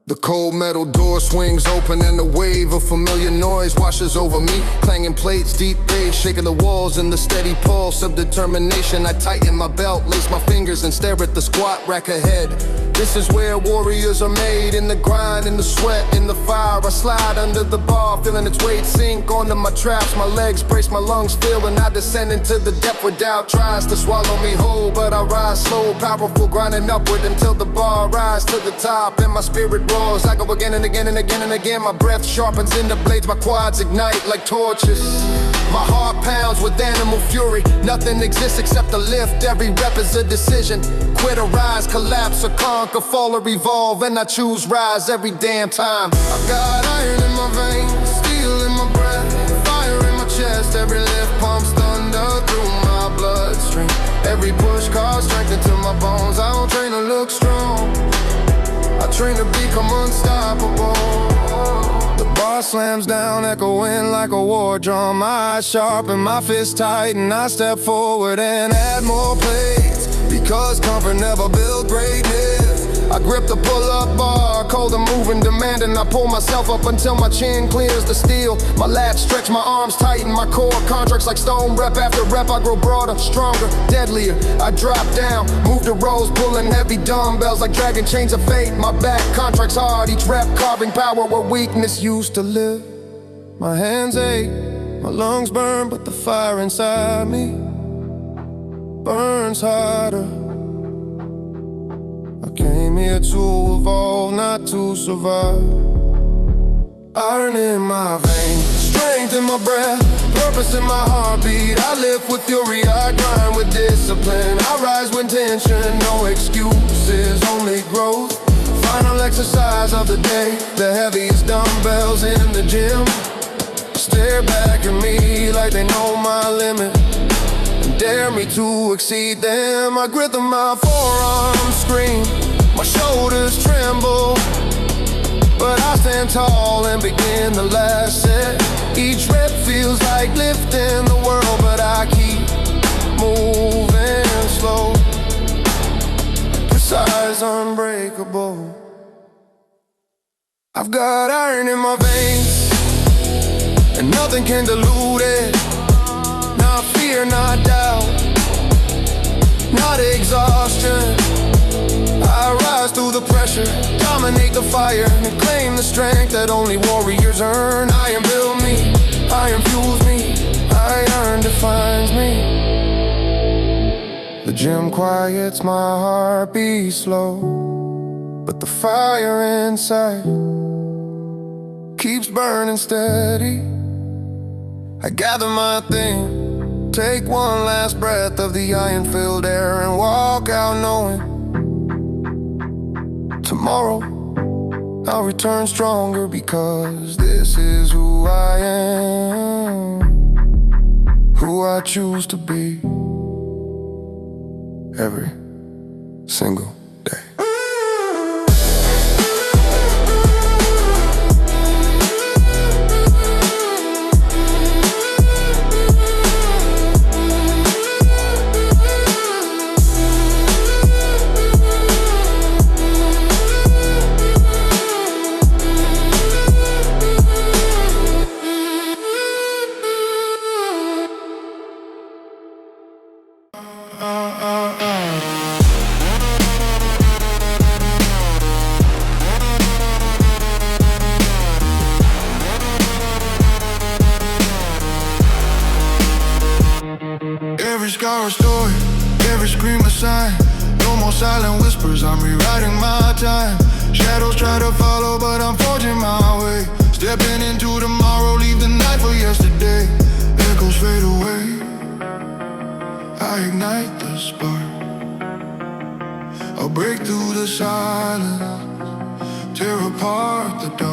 The cold metal door swings open and a wave of familiar noise washes over me. Clanging plates, deep bass, shaking the walls in the steady pulse of determination. I tighten my belt, lace my fingers and stare at the squat rack ahead. This is where warriors are made, in the grind, in the sweat, in the fire. I slide under the bar, feeling its weight sink onto my traps. My legs brace, my lungs fill, and I descend into the depth where doubt tries to swallow me whole. But I rise slow, powerful, grinding upward until the bar rise to the top. And my spirit roars, I go again and again and again and again. My breath sharpens in the blades, my quads ignite like torches. My heart pounds with animal fury. Nothing exists except to lift, every rep is a decision. Quit or rise, collapse or conquer, fall or evolve, and I choose rise every damn time. I've got iron in my veins, steel in my breath, fire in my chest. Every lift pumps thunder through my bloodstream. Every push carves strength into my bones. I don't train to look strong, I train to become unstoppable. The bar slams down, echoing like a war drum. My eyes sharp and my fists tight, and I step forward and add more plates, because comfort never built greatness. I grip the pull-up bar, cold and moving, demanding. I pull myself up until my chin clears the steel. My lats stretch, my arms tighten, my core contracts like stone. Rep after rep, I grow broader, stronger, deadlier. I drop down, move the rows, pulling heavy dumbbells like dragging chains of fate. My back contracts hard, each rep carving power where weakness used to live. My hands ache, my lungs burn, but the fire inside me burns harder. I came here to evolve, not to survive. Iron in my veins, strength in my breath, purpose in my heartbeat. I live with fury, I grind with discipline. I rise with tension, no excuses, only growth. Final exercise of the day, the heaviest dumbbells in the gym. Stare back at me like they know my limit, dare me to exceed them. I grip on my forearms, scream, my shoulders tremble, but I stand tall and begin the last set. Each rep feels like lifting the world, but I keep moving slow, precise, unbreakable. I've got iron in my veins, and nothing can dilute it. Not fear, not doubt, not exhaustion. I rise through the pressure, dominate the fire, and claim the strength that only warriors earn. Iron builds me, iron fuels me, iron defines me. The gym quiets my heartbeat slow, but the fire inside keeps burning steady. I gather my thing, take one last breath of the iron-filled air, and walk out knowing tomorrow I'll return stronger, because this is who I am, who I choose to be every single day. Every scar a story, every scream a sign. No more silent whispers, I'm rewriting my time. Shadows try to follow, but I'm forging my way. Stepping into tomorrow, leave the night for yesterday. Echoes fade away, I ignite the spark. I'll break through the silence, tear apart the dark.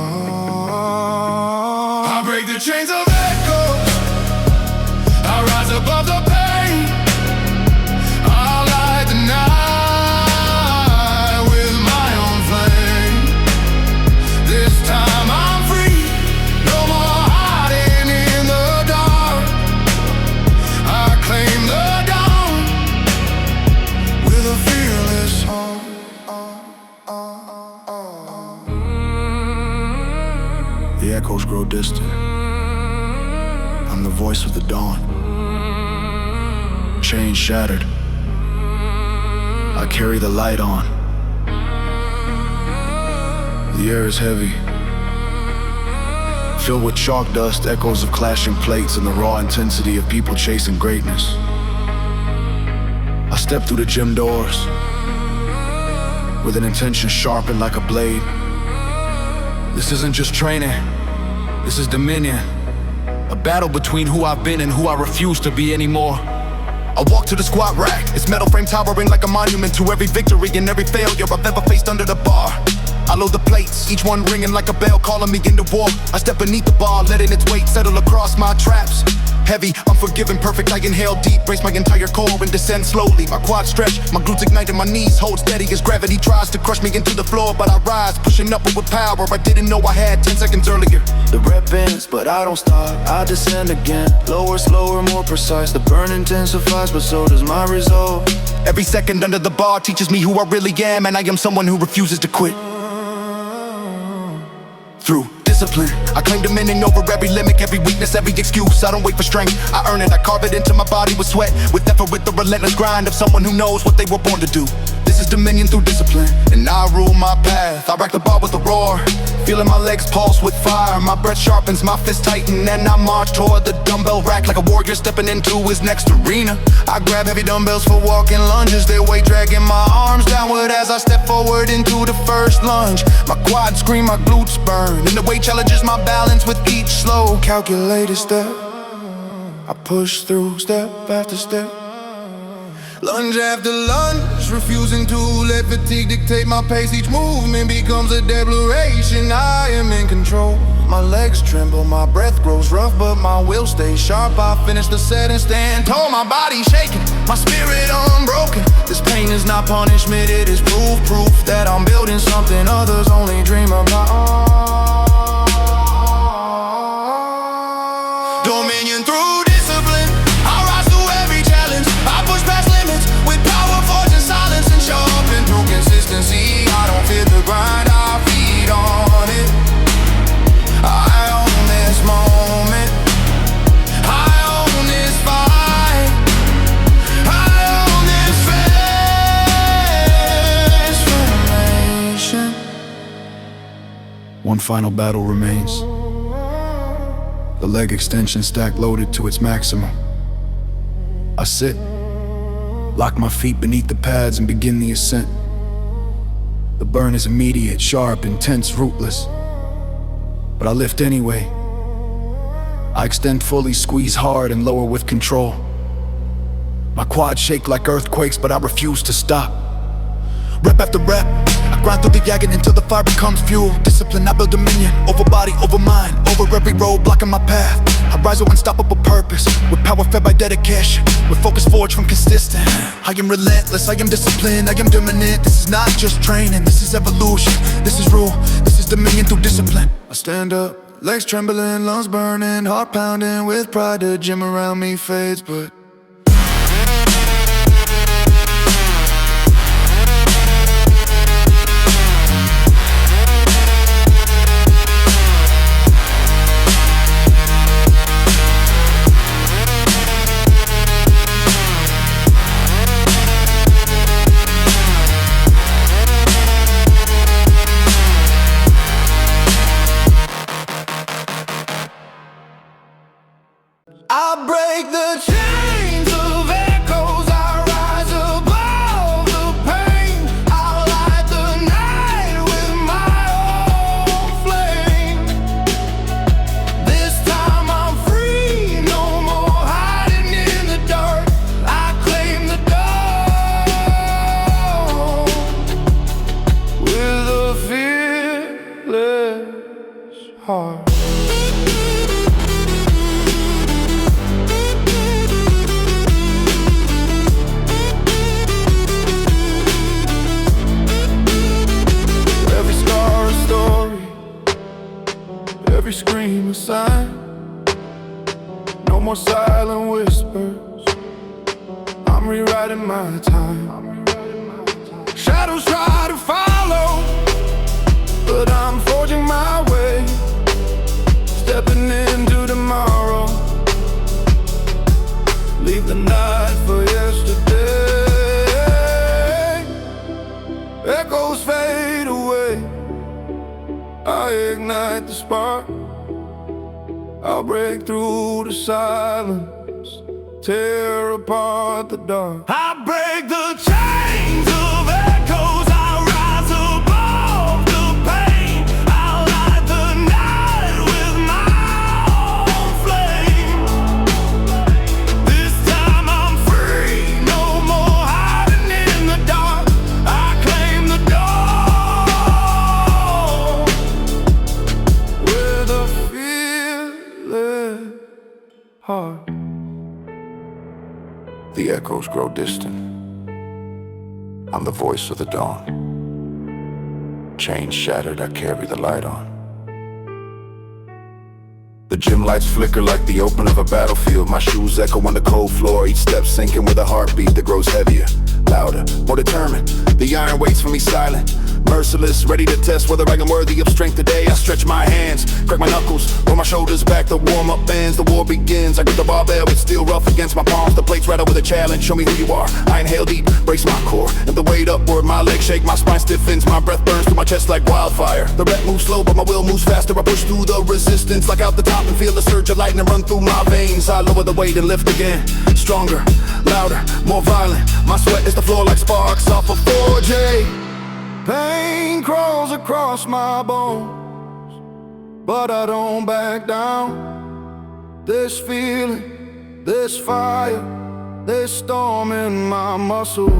I break the chains of echoes, I rise above the pain. I'll light the night with my own flame. This time I'm free, no more hiding in the dark. I claim the dawn with a fearless heart. The echoes grow distant. I'm the voice of the dawn. Chains shattered. I carry the light on. The air is heavy, filled with chalk dust, echoes of clashing plates, and the raw intensity of people chasing greatness. I step through the gym doors with an intention sharpened like a blade. This isn't just training, this is dominion. A battle between who I've been and who I refuse to be anymore. I walk to the squat rack, its metal frame towering like a monument to every victory and every failure I've ever faced under the bar. I load the plates, each one ringing like a bell calling me into war. I step beneath the bar, letting its weight settle across my traps. Heavy, unforgiving, perfect, I inhale deep, brace my entire core and descend slowly. My quads stretch, my glutes ignite and my knees hold steady as gravity tries to crush me into the floor. But I rise, pushing upward with power I didn't know I had 10 seconds earlier. The rep ends, but I don't stop, I descend again. Lower, slower, more precise, the burn intensifies, but so does my resolve. Every second under the bar teaches me who I really am, and I am someone who refuses to quit. Through discipline, I claim dominion over every limit, every weakness, every excuse. I don't wait for strength, I earn it, I carve it into my body with sweat, with effort, with the relentless grind of someone who knows what they were born to do. This is dominion through discipline, and I rule my path. I rack the bar with a roar, feeling my legs pulse with fire. My breath sharpens, my fists tighten, and I march toward the dumbbell rack like a warrior stepping into his next arena. I grab heavy dumbbells for walking lunges, their weight dragging my arms downward as I step forward into the first lunge. My quads scream, my glutes burn, and the weight challenges my balance with each slow, calculated step. I push through step after step, lunge after lunge, refusing to let fatigue dictate my pace. Each movement becomes a declaration I am in control. My legs tremble, my breath grows rough, but my will stays sharp. I finish the set and stand tall, my body shaking, my spirit unbroken. This pain is not punishment, it is proof that I'm building something others only dream about. Dominion through discipline, I rise to every challenge. I push past limits with power, force, and silence, and sharpen through consistency. I don't fear the grind, I feed on it. I own this moment, I own this fight, I own this transformation. One final battle remains. The leg extension stack loaded to its maximum. I sit, lock my feet beneath the pads and begin the ascent. The burn is immediate, sharp, intense, rootless. But I lift anyway. I extend fully, squeeze hard, and lower with control. My quads shake like earthquakes, but I refuse to stop. Rep after rep, I grind through the agony until the fire becomes fuel. Discipline, I build dominion, over body, over mind, over every road blocking my path. I rise with unstoppable purpose, with power fed by dedication, with focus forged from consistent. I am relentless, I am disciplined, I am dominant. This is not just training, this is evolution, this is rule, this is dominion through discipline. I stand up, legs trembling, lungs burning, heart pounding with pride. The gym around me fades, but I break the chains of echoes, I rise above the pain. I light the night with my own flame. This time I'm free, no more hiding in the dark. I claim the dawn with a fearless heart. Every scream a sign, no more silent whispers. I'm rewriting my time. Shadows try to follow, but I'm forging my way. I ignite the spark. I'll break through the silence, tear apart the dark. I break the chains of echoes. I rise above the pain. I light the night with my own flame. This time I'm free, no more hiding in the dark. I claim the dawn With a fearless heart. The echoes grow distant. I'm the voice of the dawn. Chains shattered, I carry the light on. The gym lights flicker like the open of a battlefield. My shoes echo on the cold floor, each step sinking with a heartbeat that grows heavier, louder, more determined. The iron waits for me silent, merciless, ready to test whether I am worthy of strength today. I stretch my hands, crack my knuckles, roll my shoulders back, the warm-up bands, the war begins. I grip the barbell, it's still rough against my palms. The plates rattle with a challenge, show me who you are. I inhale deep, brace my core, and the weight upward. My legs shake, my spine stiffens, my breath burns through my chest like wildfire. The rep moves slow, but my will moves faster. I push through the resistance, like out the top, and feel the surge of lightning run through my veins. I lower the weight and lift again, stronger, louder, more violent. My sweat is the floor like sparks off a 4J. Pain crawls across my bones, but I don't back down. This feeling, this fire, this storm in my muscles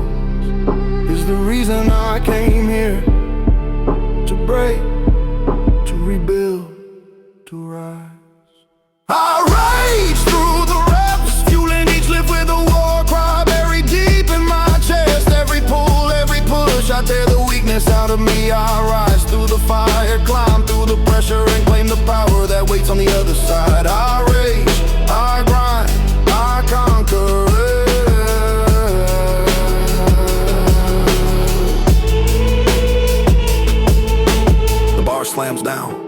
is the reason I came here. To break, to rebuild, to rise. I rage through the reps, fueling each lift with a war cry buried deep in my chest. Every pull, every push, I tear the weakness out of me. I rise through the fire, climb through the pressure, and claim the power that waits on the other side. I rage, I grind, I conquer it. The bar slams down,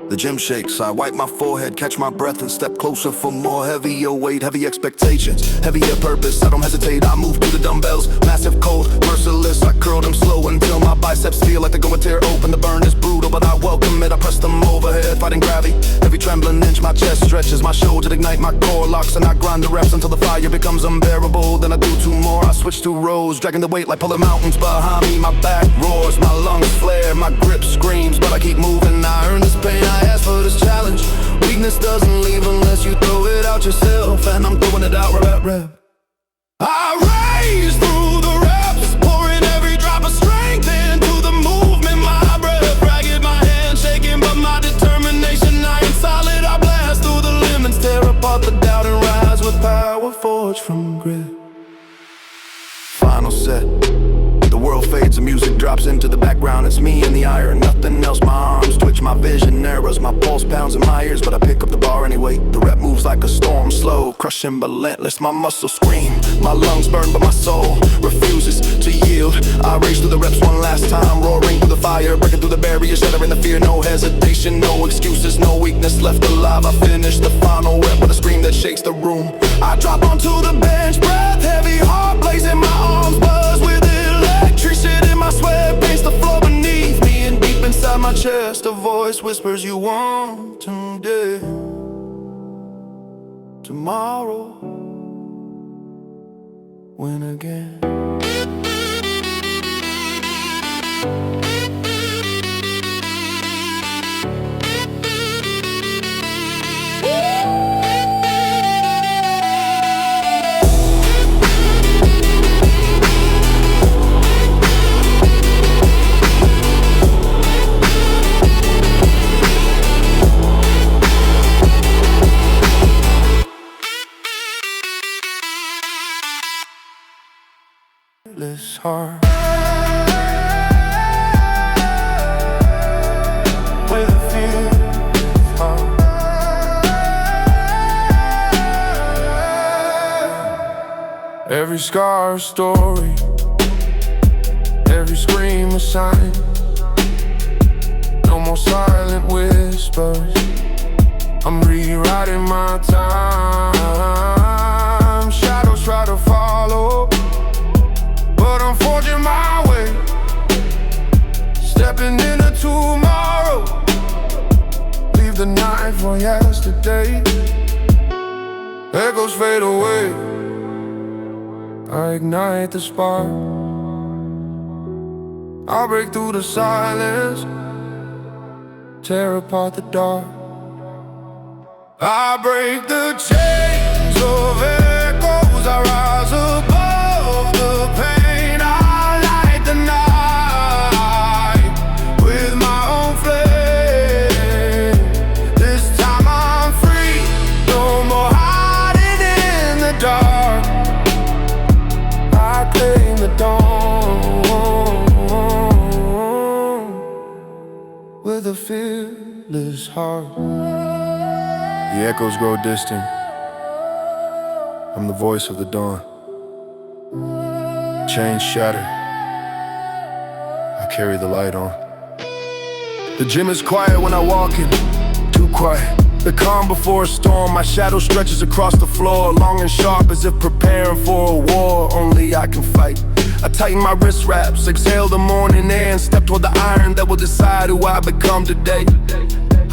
the gym shakes, I wipe my forehead, catch my breath and step closer for more. Heavier weight, heavy expectations, heavier purpose. I don't hesitate, I move through the dumbbells. Massive, cold, merciless, I curl them slow until my biceps feel like they're going to tear open. The burn is brutal, but I welcome it. I press them overhead, fighting gravity. Every trembling inch, my chest stretches, my shoulders ignite, my core locks, and I grind the reps until the fire becomes unbearable. Then I do two more, I switch to rows, dragging the weight like pulling mountains behind me. My back roars, my lungs flare, my grip screams, but I keep moving. I earn this pain, I ask for this challenge. Weakness doesn't leave unless you throw it out yourself, and I'm throwing it out rep at rep. I raise through the reps, pouring every drop of strength into the movement. My breath ragged, my hands shaking, but my determination iron solid. I blast through the limits, tear apart the doubt, and rise with power forged from grit. Final set. The world fades, the music drops into the background. It's me and the iron, nothing else. My arms twitch, my vision narrows, my pulse pounds in my ears, but I pick up the bar anyway. The rep moves like a storm, slow, crushing but relentless. My muscles scream, my lungs burn, but my soul refuses to yield. I race through the reps one last time, roaring through the fire, breaking through the barrier, shattering the fear. No hesitation, no excuses, no weakness left alive. I finish the final rep with a scream that shakes the room. I drop onto the bench, breath heavy, heart blazing, my arms buzz with electricity in my sweat, paints the floor beneath me, and deep inside my chest a voice whispers, you want today, tomorrow, win again. This heart with a fearless heart. Every scar a story, every scream a sign. No more silent whispers, I'm rewriting my time. Shadows try to follow, but I'm forging my way, stepping into tomorrow on yesterday. Echoes fade away, I ignite the spark. I'll break through the silence, tear apart the dark. I break the chains of echoes, I rise above the pain. I light the night with my own flame. This time I'm free, no more hiding in the dark. I claim the dawn with a fearless heart. The echoes grow distant, I'm the voice of the dawn. Chains shatter, I carry the light on. The gym is quiet when I walk in, too quiet. The calm before a storm, my shadow stretches across the floor, long and sharp as if preparing for a war only I can fight. I tighten my wrist wraps, exhale the morning air, and step toward the iron that will decide who I become today.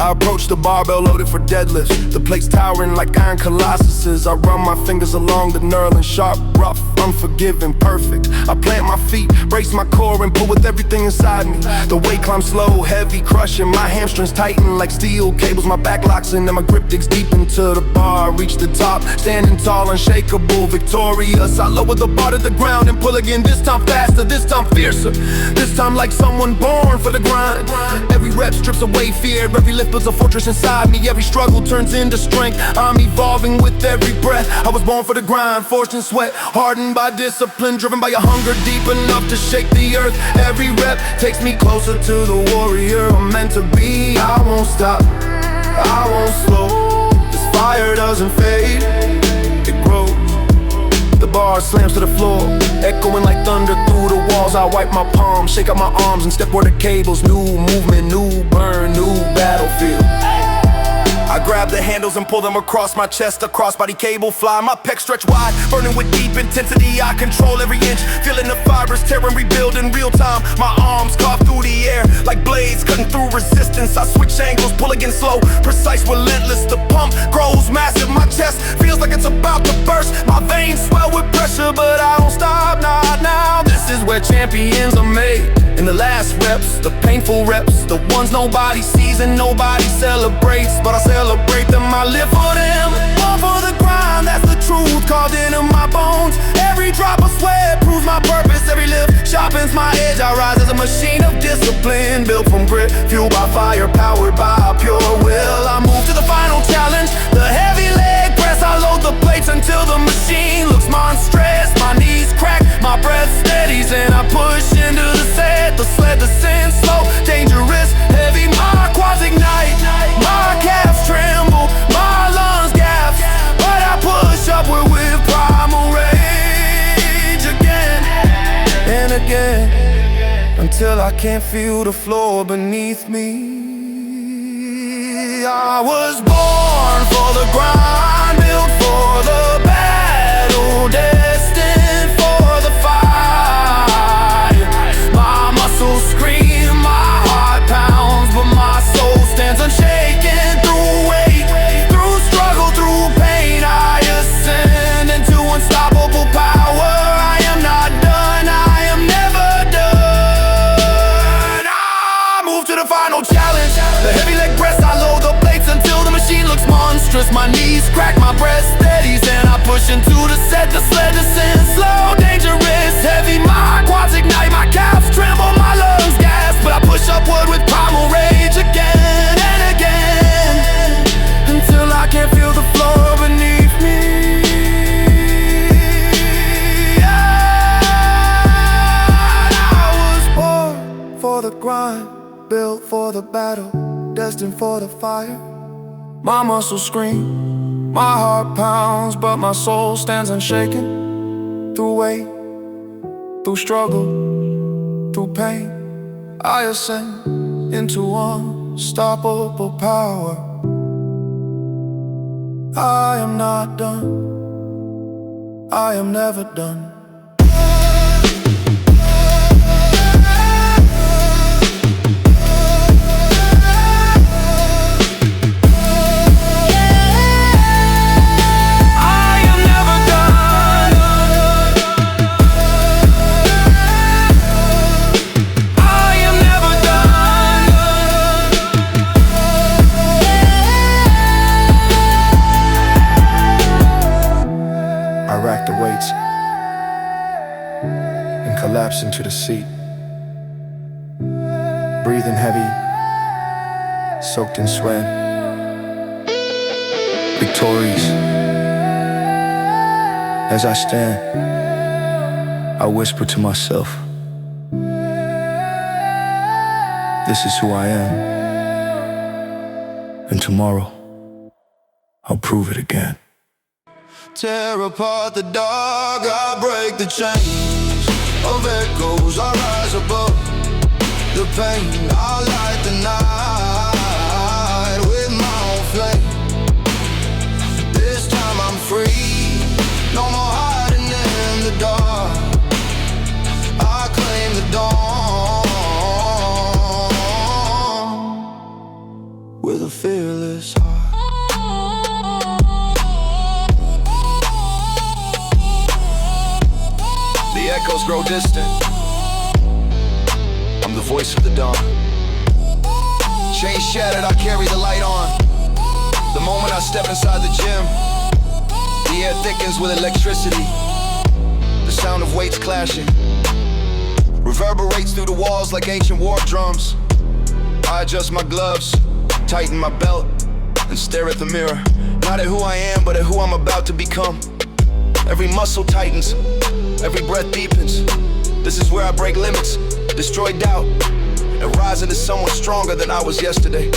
I approach the barbell loaded for deadlifts, the plates towering like iron colossuses. I run my fingers along the knurling, sharp, rough, unforgiving, perfect. I plant my feet, brace my core, and pull with everything inside me. The weight climbs slow, heavy, crushing. My hamstrings tighten like steel cables. My back locks in and my grip digs deep into the bar. Reach the top, standing tall, unshakable, victorious. I lower the bar to the ground and pull again. This time faster, this time fiercer. This time like someone born for the grind. Every rep strips away fear, every lift builds a fortress inside me. Every struggle turns into strength. I'm evolving with every breath. I was born for the grind, forged in sweat, hardened by discipline, driven by a hunger deep enough to shake the earth. Every rep takes me closer to the warrior I'm meant to be. I won't stop, I won't slow. This fire doesn't fade, it grows. The bar slams to the floor, echoing like thunder through the walls. I wipe my palms, shake out my arms, and step where the cables. New movement, new burn, new battlefield. I grab the handles and pull them across my chest. A crossbody cable fly, my pecs stretch wide, burning with deep intensity. I control every inch, feeling the fibers tear and rebuild in real time. My arms carve through the air like blades cutting through resistance. I switch angles, pull again slow, precise, relentless. The pump grows massive, my chest feels like it's about to burst. My veins swell with pressure, but I don't stop, not now. This is where champions are made. In the last reps, the painful reps, the ones nobody sees and nobody celebrates, but I celebrate them, I live for them. Born for the grind, that's the truth carved into my bones. Every drop of sweat proves my purpose. Every lift sharpens my edge. I rise as a machine of discipline, built from grit, fueled by fire, powered by pure will. I move to the final challenge, the heavy leg press. I load the plates until the machine looks monstrous. My knees crack, my breath steadies, and I push into the set. The sled descends slow, dangerous, heavy. My quads ignite, my calves tremble, my lungs gasp, but I push upward with primal rage again and again, until I can't feel the floor beneath me. I was born for the grind, built for the battle, destined for the fight. My muscles scream, my heart pounds, but my soul stands unshaken. Through weight, through struggle, through pain, I ascend into unstoppable power. I am not done, I am never done. I move to the final challenge, the heavy leg press. I load the plates until the machine looks monstrous. My knees crack, my breath steadies, and I push into the set. The sled descends slow, dangerous, heavy. My quads ignite, my calves tremble, my lungs gasp, but I push upward with primal rage again and again, until I can't feel the floor beneath me. I was born for the grind, built for the battle, destined for the fire. My muscles scream, my heart pounds, but my soul stands unshaken. Through weight, through struggle, through pain, I ascend into unstoppable power. I am not done, I am never done. collapse into the seat, breathing heavy, soaked in sweat. Victorious. As I stand, I whisper to myself, this is who I am, and tomorrow I'll prove it again. Tear apart the dark, I break the chains of echoes, I rise above the pain. I light the night with my own flame. This time I'm free, no more hiding in the dark. I claim the dawn with a fearless heart. The echoes grow distant. I'm the voice of the dawn. Chains shattered, I carry the light on. The moment I step inside the gym, the air thickens with electricity. The sound of weights clashing reverberates through the walls like ancient war drums. I adjust my gloves, tighten my belt, and stare at the mirror. Not at who I am, but at who I'm about to become. Every muscle tightens, every breath deepens. This is where I break limits, destroy doubt, and rise into someone stronger than I was yesterday.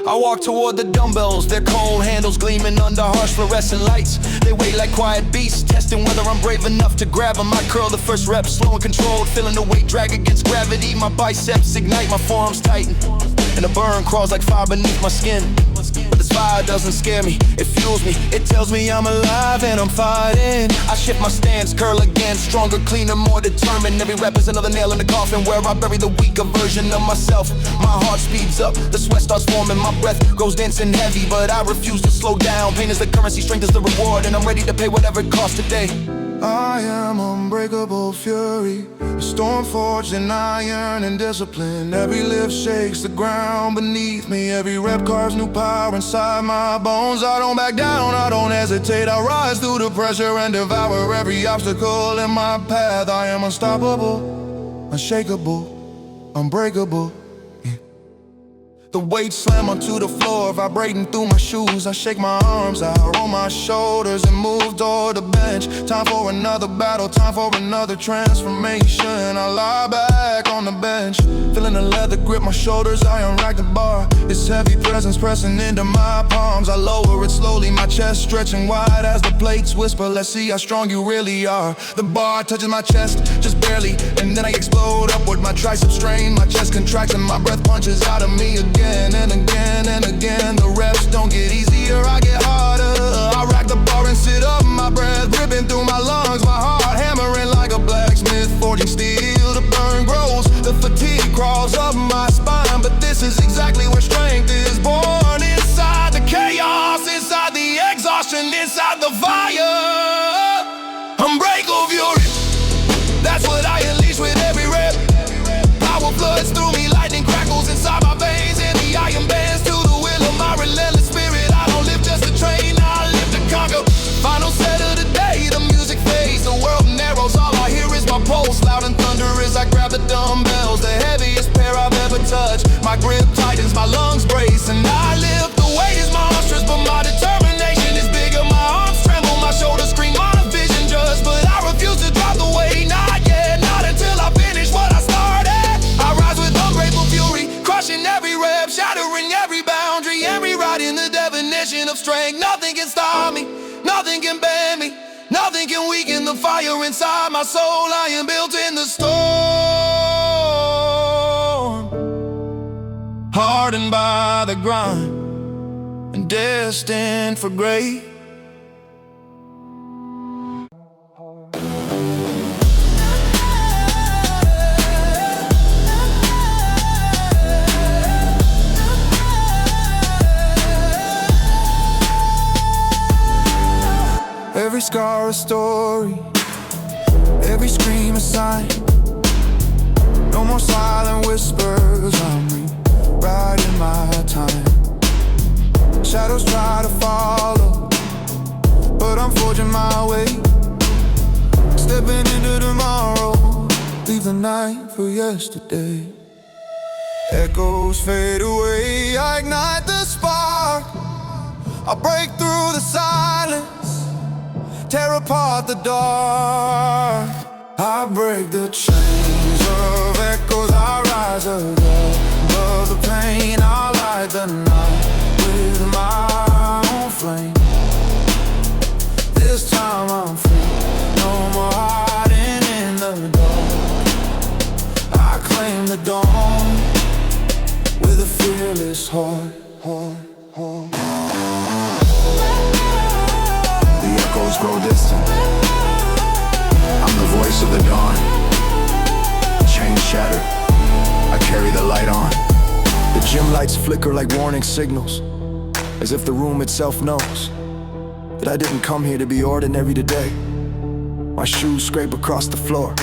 I walk toward the dumbbells, their cold handles gleaming under harsh fluorescent lights. They wait like quiet beasts, testing whether I'm brave enough to grab them. I curl the first rep, slow and controlled, feeling the weight drag against gravity. My biceps ignite, my forearms tighten, and the burn crawls like fire beneath my skin. But this fire doesn't scare me, it fuels me. It tells me I'm alive and I'm fighting. I shift my stance, curl again, stronger, cleaner, more determined. Every rep is another nail in the coffin where I bury the weaker version of myself. My heart speeds up, the sweat starts forming, my breath grows dense and heavy, but I refuse to slow down. Pain is the currency, strength is the reward, and I'm ready to pay whatever it costs today. I am unbreakable fury, a storm forged in iron and discipline. Every lift shakes the ground beneath me. Every rep carves new power inside my bones. I don't back down, I don't hesitate. I rise through the pressure and devour every obstacle in my path. I am unstoppable, unshakable, unbreakable. The weights slam onto the floor, vibrating through my shoes. I shake my arms out, roll my shoulders, and move toward the bench. Time for another battle, time for another transformation. I lie back on the bench, feeling the leather grip my shoulders. I unrack the bar, its heavy presence pressing into my palms. I lower it slowly, my chest stretching wide as the plates whisper, let's see how strong you really are. The bar touches my chest, just barely, and then I explode upward. My triceps strain, my chest contracts, and my breath punches out of me again. And again and again, the reps don't get easier, I get harder. I rack the bar and sit up, my breath ripping through my lungs. My heart hammering like a blacksmith, forging steel. The burn grows, the fatigue crawls up my spine. But this is exactly where strength is born. Inside the chaos, inside the exhaustion, inside the fire. Unbreakable fury, that's what I unleash with every rep. Power floods through me, lightning crackles inside my veins. Iron bands to the will of my relentless spirit. I don't live just to train, I live to conquer. Final set of the day, the music fades, the world narrows. All I hear is my pulse, loud and thunderous. I grab the dumbbells, the heaviest pair I've ever touched. My grip tightens, my lungs brace, and I lift. The weight is monstrous, but my determination is bigger. My arms tremble, my shoulders scream, my vision judged. But I refuse to drop the weight, not yet, not until I finish what I started. I rise with unbreakable fury, crushing every rep, shattering every boundary, and rewriting the definition of strength. Nothing can stop me, nothing can bend me, nothing can weaken the fire inside my soul. I am built in the storm, hardened by the grind, and destined for great. Every scar a story, every scream a sign. No more silent whispers, I'm rewriting my time. Shadows try to follow, but I'm forging my way. Stepping yesterday. Echoes fade away, I ignite the spark. I break through the silence, tear apart the dark. I break the chains of echoes, I rise above the pain. I light the night with my own flame. This time I'm free, no more hiding in the dark. I claim the dawn with a fearless heart. The echoes grow distant. I'm the voice of the dawn. Chains shatter, I carry the light on. The gym lights flicker like warning signals, as if the room itself knows that I didn't come here to be ordinary today. My shoes scrape across the floor,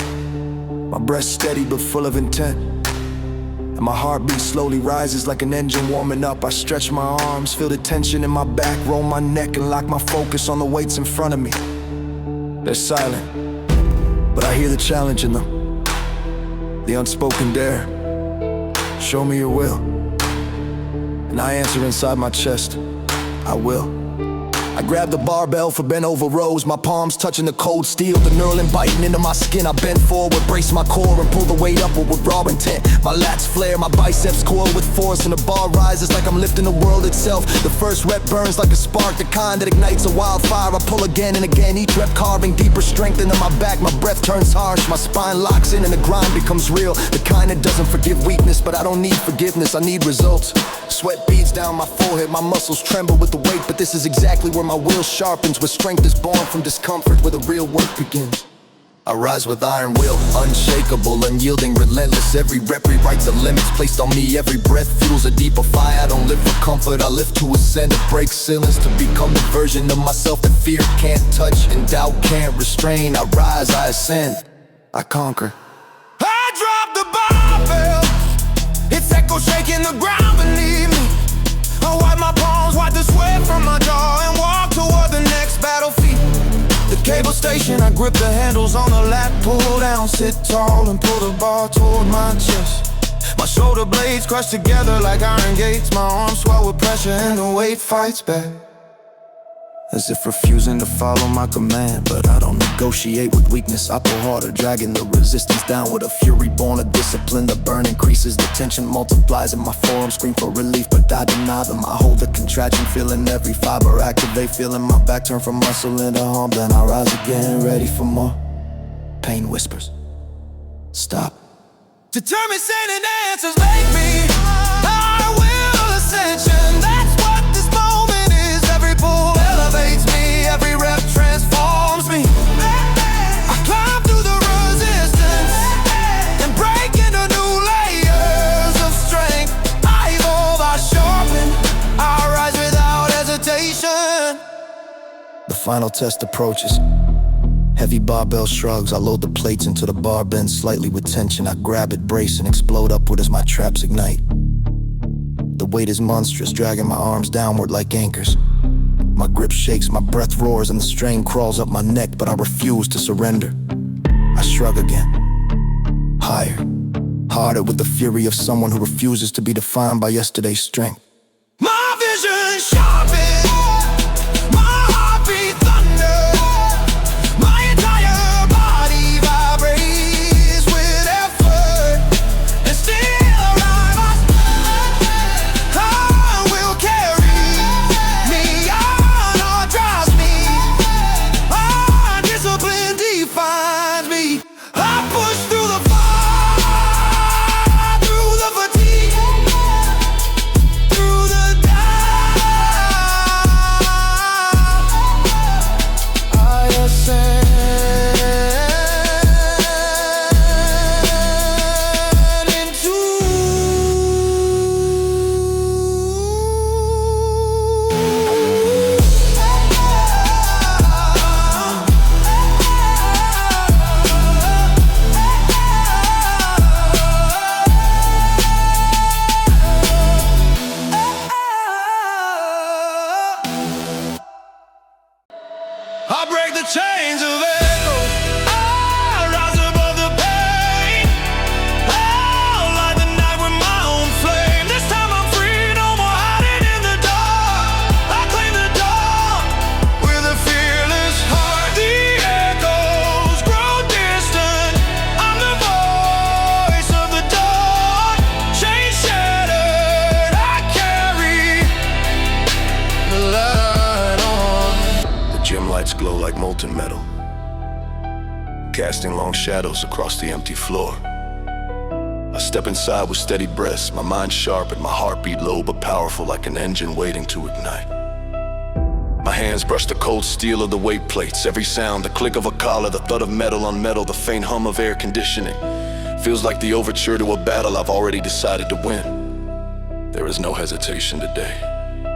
my breath steady but full of intent, and my heartbeat slowly rises like an engine warming up. I stretch my arms, feel the tension in my back, roll my neck and lock my focus on the weights in front of me. They're silent, but I hear the challenge in them, the unspoken dare. Show me your will. And I answer inside my chest, I will. I grab the barbell for bent over rows, my palms touching the cold steel, the knurling biting into my skin. I bend forward, brace my core and pull the weight upward with raw intent. My lats flare, my biceps coil with force, and the bar rises like I'm lifting the world itself. The first rep burns like a spark, the kind that ignites a wildfire. I pull again and again, each rep carving deeper strength into my back. My breath turns harsh, my spine locks in and the grind becomes real. The kind that doesn't forgive weakness, but I don't need forgiveness, I need results. Sweat beads down my forehead, my muscles tremble with the weight, but this is exactly where my will sharpens, where strength is born from discomfort, where the real work begins. I rise with iron will, unshakable, unyielding, relentless. Every rep rewrites the limits placed on me. Every breath fuels a deeper fire. I don't live for comfort, I live to ascend, to break ceilings, to become the version of myself that fear can't touch and doubt can't restrain. I rise, I ascend, I conquer. I drop the barbell, its echo shaking the ground beneath me. I wipe my palms, wipe the sweat from my jaw, and walk toward the next battlefield. The cable station, I grip the handles on the lap, pull down, sit tall and pull the bar toward my chest. My shoulder blades crush together like iron gates, my arms swell with pressure and the weight fights back, as if refusing to follow my command. But I don't negotiate with weakness, I pull harder, dragging the resistance down with a fury born of discipline. The burn increases, the tension multiplies, and my forearms scream for relief, but I deny them. I hold the contraction, feeling every fiber activate, feeling my back turn from muscle into harm. Then I rise again, ready for more. Pain whispers, stop. Determined, sending answers make me. I will ascension, that's what this moment is. Every pull elevates me, every rep transforms me. I climb through the resistance and break into new layers of strength. I evolve, I sharpen, I rise without hesitation. The final test approaches. Heavy barbell shrugs, I load the plates into the bar, bend slightly with tension. I grab it, brace, and explode upward as my traps ignite. The weight is monstrous, dragging my arms downward like anchors. My grip shakes, my breath roars, and the strain crawls up my neck, but I refuse to surrender. I shrug again, higher, harder, with the fury of someone who refuses to be defined by yesterday's strength. My vision sharpened. I break the chains of echo. I rise above the pain. I lights glow like molten metal, casting long shadows across the empty floor. I step inside with steady breaths, my mind sharp and my heartbeat low but powerful like an engine waiting to ignite. My hands brush the cold steel of the weight plates, every sound, the click of a collar, the thud of metal on metal, the faint hum of air conditioning. Feels like the overture to a battle I've already decided to win. There is no hesitation today,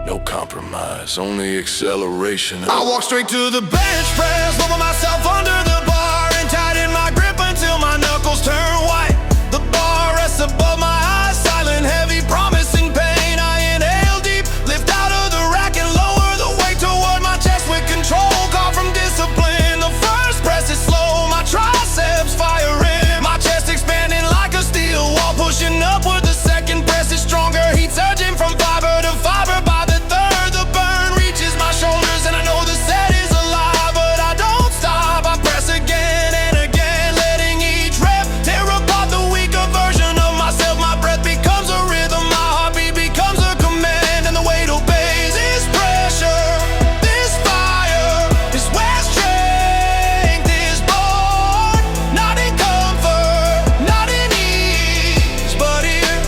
no compromise, only acceleration. I walk straight to the bench press, lower myself under the bar and tighten my grip until my knuckles turn white. The bar rests above my eyes, silent, heavy, promising pain. I inhale deep, lift out of the rack and lower the weight toward my chest with control, call from discipline. The first press is slow, my triceps firing, my chest expanding like a steel wall, pushing upward. The second press is stronger, heat surging from fiber to fiber. By the third, the burn reaches my shoulders and I know the set is alive, but I don't stop. I press again and again, letting each rep tear apart the weaker version of myself. My breath becomes a rhythm, my heartbeat becomes a command, and the weight obeys. This pressure, this fire, is where strength is born. Not in comfort, not in ease, but here,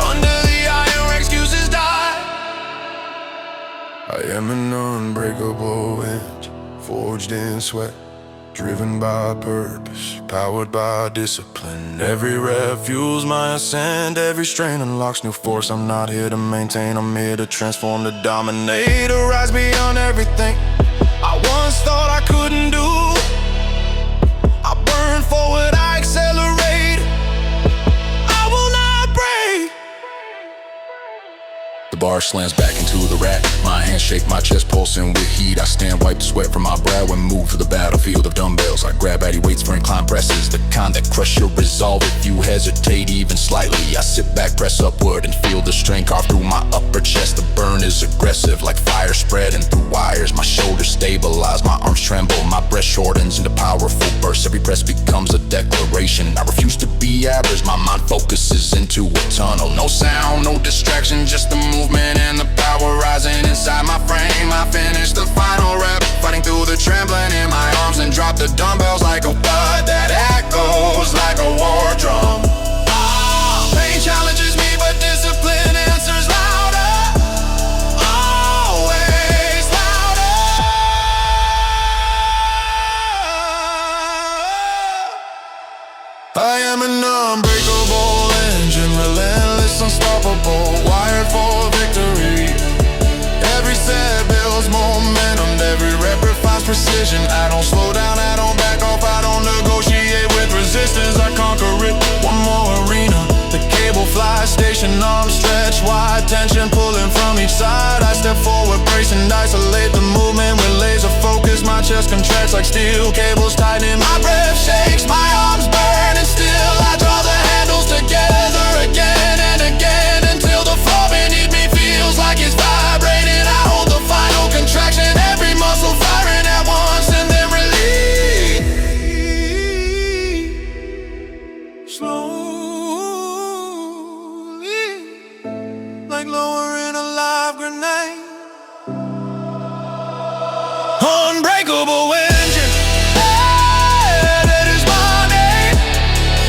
under the iron where excuses die. I am an unbreakable hinge, forged in sweat, driven by purpose, powered by discipline. Every rep fuels my ascent, every strain unlocks new force. I'm not here to maintain, I'm here to transform, to dominate, to rise beyond everything I once thought I couldn't do. I burn forward, I accelerate, I will not break. The bar slams back into the rack, my hands shake, my chest pulsing with heat. I stand, wipe the sweat from my brow and move to the battlefield of dumbbells. I grab at weights for incline presses, the kind that crush your resolve if you hesitate even slightly. I sit back, press upward and feel the strain carve through my upper chest. The burn is aggressive like fire spreading through wires. My shoulders stabilize, my arms tremble, my breath shortens into powerful bursts. Every press becomes a declaration. I refuse to be average, my mind focuses into a tunnel. No sound, no distraction, just the movement and the power rising inside my frame. I finish the final rep, fighting through the trembling in my arms, and drop the dumbbells like a bud that echoes like a war drum. Pain challenges me, but discipline answers louder, always louder. I am an unbreakable engine, relentless, unstoppable, wired for victory. Every set builds momentum, every rep refines precision. I don't slow down, I don't back off, I don't negotiate with resistance. I conquer it, one more arena. The cable fly station, arms stretched wide, tension pulling from each side. I step forward, brace and isolate the movement with laser focus. My chest contracts like steel cables tightening. My breath shakes, my arms burn, and still I draw the handles together again and again until the floor beneath me feels like it's vibrating. I hold the final contraction, every muscle firing at once, and then release slowly, like lowering a live grenade. Unbreakable engine, that is my name.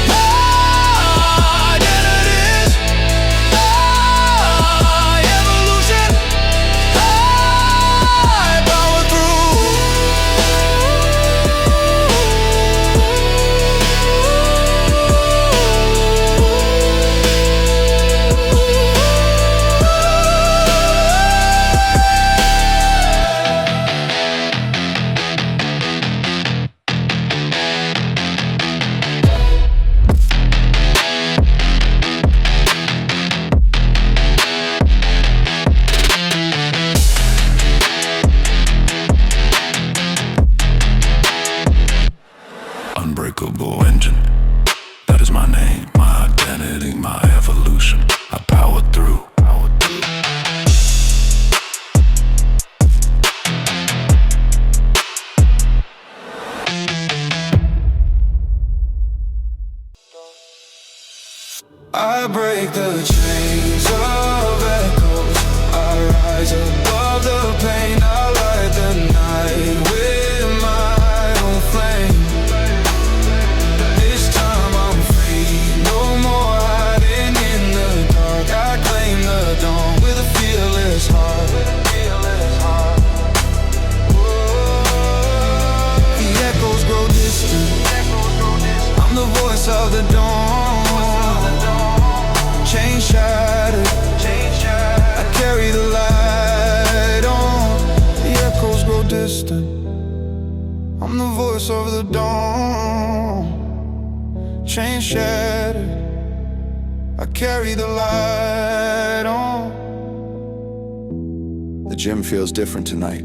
My identities, my evolution, I power through. force of the dawn. Chain shattered, I carry the light on. The gym feels different tonight.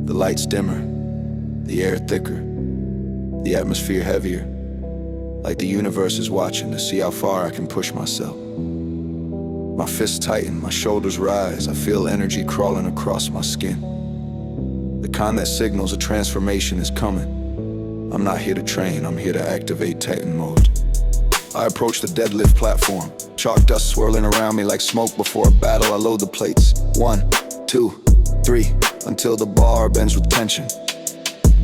The lights dimmer, the air thicker, the atmosphere heavier. Like the universe is watching to see how far I can push myself. My fists tighten, my shoulders rise. I feel energy crawling across my skin. The kind that signals a transformation is coming. I'm not here to train, I'm here to activate Titan mode. I approach the deadlift platform. Chalk dust swirling around me like smoke before a battle. I load the plates. 1, 2, 3, until the bar bends with tension.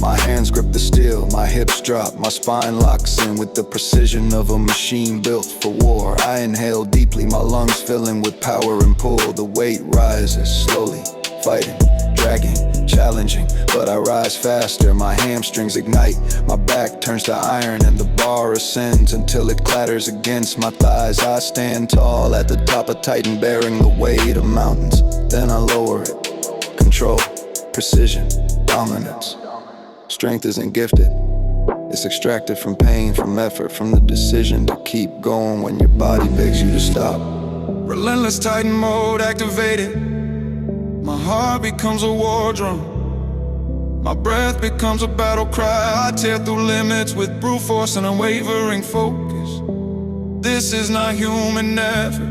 My hands grip the steel, my hips drop, my spine locks in with the precision of a machine built for war. I inhale deeply, my lungs filling with power and pull. The weight rises slowly, fighting, dragging, challenging, but I rise faster. My hamstrings ignite, my back turns to iron, and the bar ascends until it clatters against my thighs. I stand tall at the top of Titan, bearing the weight of mountains. Then I lower it. Control, precision, dominance. Strength isn't gifted. It's extracted from pain, from effort, from the decision to keep going when your body begs you to stop. Relentless Titan mode activated. My heart becomes a war drum. My breath becomes a battle cry. I tear through limits with brute force and unwavering focus. This is not human effort.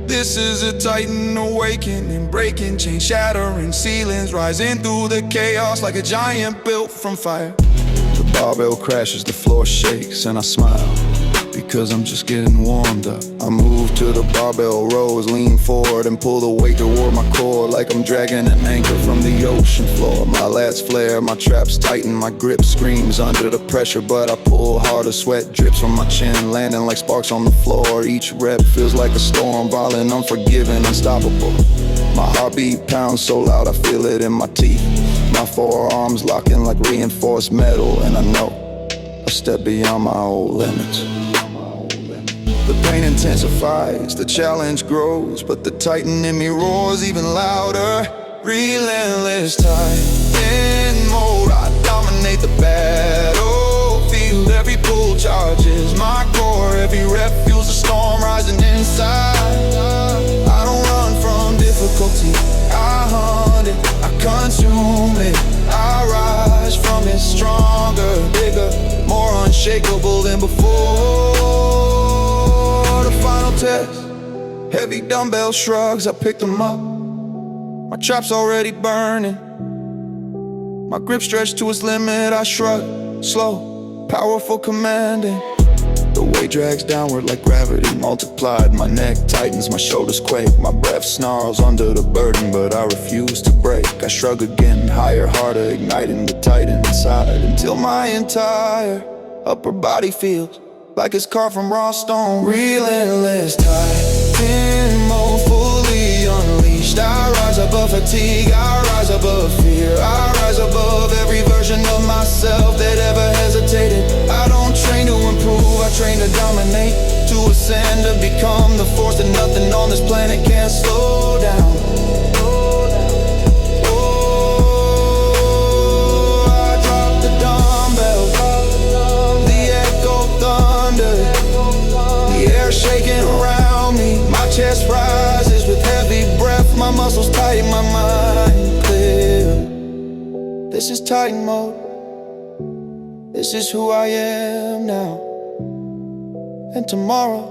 This is a Titan awakening, breaking chains, shattering ceilings, rising through the chaos like a giant built from fire. The barbell crashes, the floor shakes, and I smile, because I'm just getting warmed up. I move to the barbell rows, lean forward and pull the weight toward my core, like I'm dragging an anchor from the ocean floor. My lats flare, my traps tighten, my grip screams under the pressure, but I pull harder. Sweat drips from my chin, landing like sparks on the floor. Each rep feels like a storm, violent, unforgiving, unstoppable. My heartbeat pounds so loud I feel it in my teeth. My forearms locking like reinforced metal, and I know a step beyond my old limits. The pain intensifies, the challenge grows, but the Titan in me roars even louder. Relentless Titan mode, I dominate the battlefield. Every pull charges my core, every rep fuels a storm rising inside. I don't run from difficulty, I hunt it, I consume it. I rise from it stronger, bigger, more unshakable than before. The final test, heavy dumbbell shrugs, I pick them up. My traps already burning, my grip stretched to its limit. I shrug, slow, powerful, commanding. The weight drags downward like gravity multiplied. My neck tightens, my shoulders quake, my breath snarls under the burden, but I refuse to break. I shrug again, higher, harder, igniting the Titan inside, until my entire upper body feels like it's carved from raw stone. Relentless Titan mode, fully unleashed. I rise above fatigue, I rise above fear, I rise above every version of myself that ever hesitated. I don't train to improve, I train to dominate, to ascend, to become the force that nothing on this planet can slow down. Shaking around me, my chest rises with heavy breath. My muscles tight, my mind clear. This is Titan mode. This is who I am now. And tomorrow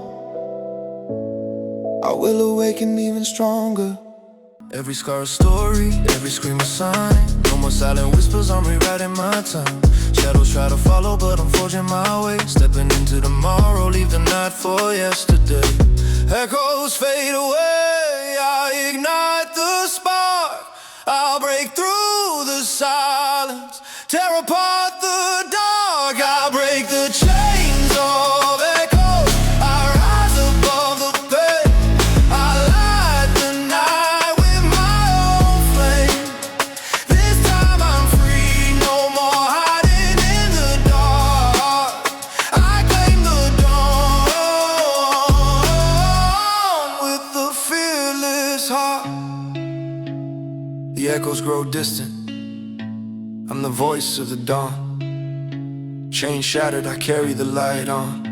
I will awaken even stronger. Every scar a story, every scream a sign. No more silent whispers, I'm rewriting my time. Shadows try to follow, but I'm forging my way. Stepping into tomorrow, leave the night for yesterday. Echoes fade away, I ignite the spark. I'll break through the silence, tear apart the dark. I'll break the chains of echoes, I rise above the pain. I light the night with my own flame. This time I'm free, no more hiding in the dark. I claim the dawn with the fearless heart. The echoes grow distant, I'm the voice of the dawn. Chain shattered, I carry the light on.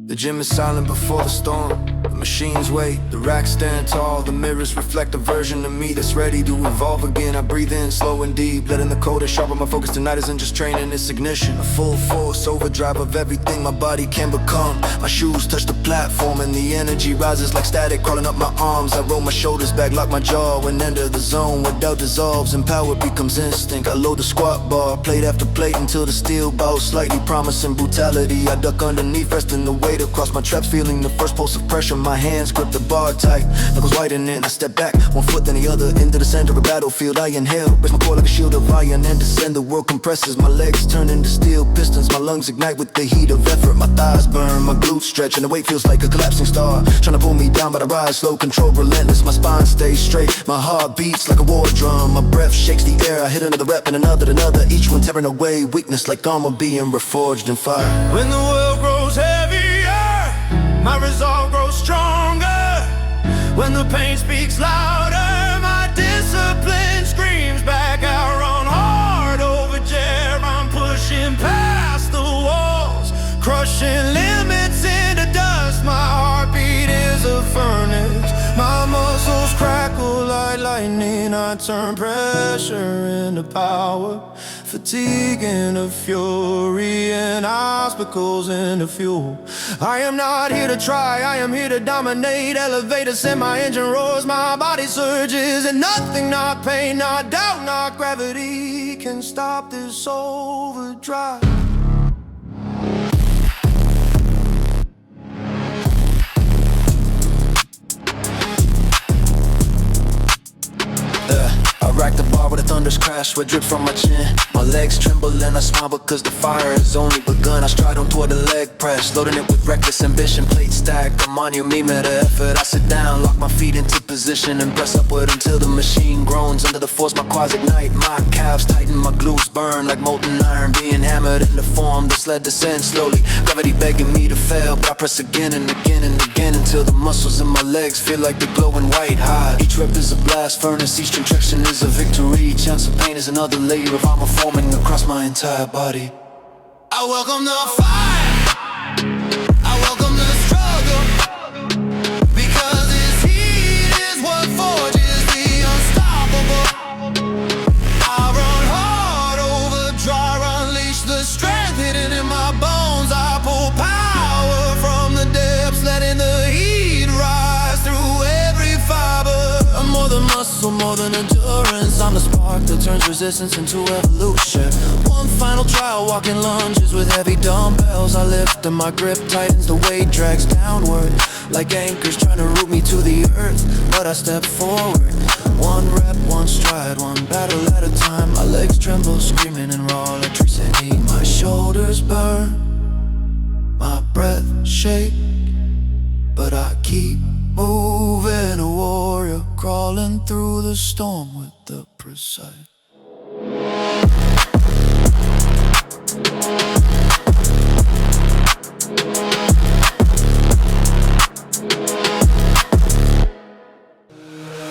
The gym is silent before the storm. The machines wait, the racks stand tall. The mirrors reflect a version of me that's ready to evolve again. I breathe in slow and deep, letting the cold sharpen my focus. Tonight isn't just training, it's ignition. A full force overdrive of everything my body can become. My shoes touch the platform and the energy rises like static crawling up my arms. I roll my shoulders back, lock my jaw and enter the zone where doubt dissolves and power becomes instinct. I load the squat bar, plate after plate until the steel bows slightly promising brutality. I duck underneath, resting the weight across my traps, feeling the first pulse of pressure. My hands grip the bar tight, knuckles whitening. I step back, one foot then the other, into the center of a battlefield. I inhale, brace my core like a shield of iron and descend. The world compresses, my legs turn into steel pistons. My lungs ignite with the heat of effort. My thighs burn, my glutes stretch, and the weight feels like a collapsing star, trying to pull me down, but I rise slow, control relentless. My spine stays straight, my heart beats like a war drum. My breath shakes the air, I hit another rep and another, each one tearing away weakness like armor being reforged in fire. When the world grows heavier, my resolve grows stronger. When the pain speaks louder, my discipline screams back. I run hard over jail, I'm pushing past the walls, crushing limits into dust. My heartbeat is a furnace, my muscles crackle like lightning. I turn pressure into power, fatigue into fury, and obstacles into fuel. I am not here to try, I am here to dominate. Elevator send my engine roars, my body surges, and nothing, not pain, not doubt, not gravity can stop this overdrive. I rack the bar with a thunderous crash, sweat drips from my chin. My legs tremble and I smile because the fire has only begun. I stride on toward the leg press, loading it with reckless ambition. Plate stacked, a monument of effort. I sit down, lock my feet into position, and press upward until the machine groans. Under the force, my quads ignite, my calves tighten, my glutes burn like molten iron, being hammered into form. The sled descends slowly, gravity begging me to fail, but I press again and again and again until the muscles in my legs feel like they're glowing white hot. Each rep is a blast furnace, each contraction is a victory. Each ounce of pain is another layer of armor forming across my entire body. I welcome the fight, I welcome the struggle, because this heat is what forges the unstoppable. I run hard, overdrive, unleash the strength hidden in my bones. I pull power from the depths, letting the heat rise through every fiber. I'm more than muscle, more than endurance. I'm the spark that turns resistance into evolution. One final trial, walking lunges with heavy dumbbells. I lift and my grip tightens, the weight drags downward like anchors trying to root me to the earth. But I step forward, one rep, one stride, one battle at a time. My legs tremble, screaming in raw electricity. My shoulders burn, my breath shake, but I keep moving, a warrior crawling through the storm with the precise.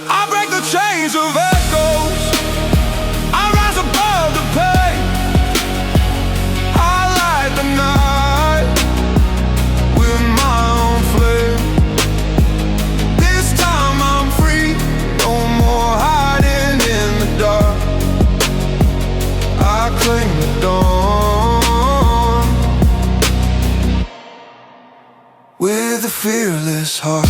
I break the chains of echoes, I rise above the pain, I light the night with my own flame. This time I'm free, no more hiding in the dark. I claim the dawn with a fearless heart.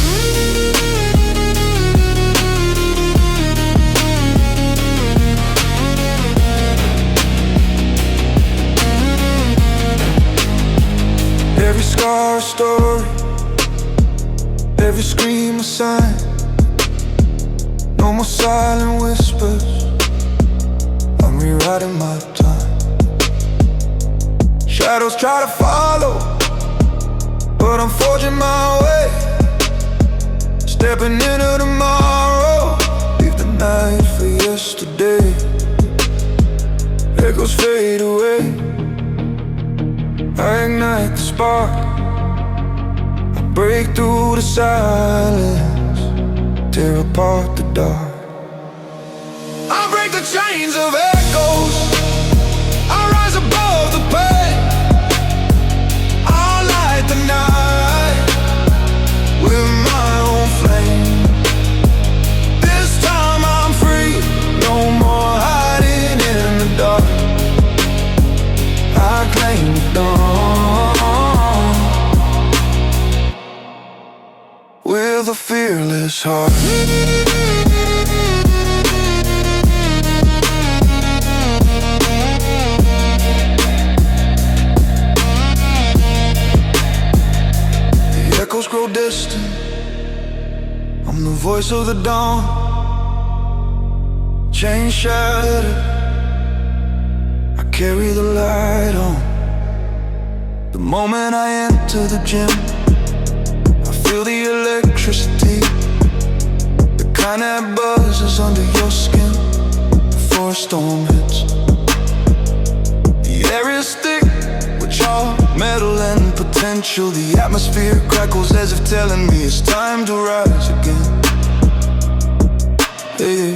Every scar a story, every scream a sign. No more silent whispers, I'm rewriting my time. Shadows try to follow, but I'm forging my way. Stepping into tomorrow, leave the night for yesterday. Echoes fade away, I ignite the spark, I break through the silence, tear apart the dark. I break the chains of echoes, a fearless heart. The echoes grow distant. I'm the voice of the dawn. Chain shattered, I carry the light on. The moment I enter the gym, I feel the electricity, the kind that buzzes under your skin before a storm hits. The air is thick with chalk, metal and potential. The atmosphere crackles as if telling me it's time to rise again. Hey.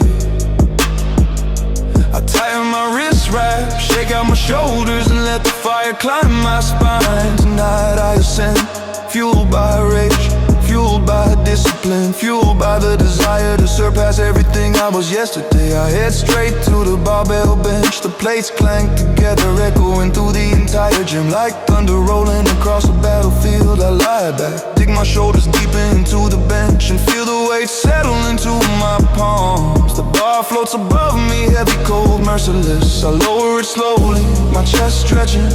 I tighten my wrist wrap, shake out my shoulders and let the fire climb my spine. Tonight I ascend, fueled by rage, fueled by discipline, fueled by the desire to surpass everything I was yesterday. I head straight to the barbell bench, the plates clank together, echoing through the entire gym. Like thunder rolling across a battlefield, I lie back, dig my shoulders deep into the bench and feel the weight settle into my palms. The bar floats above me, heavy, cold, merciless. I lower it slowly, my chest stretching,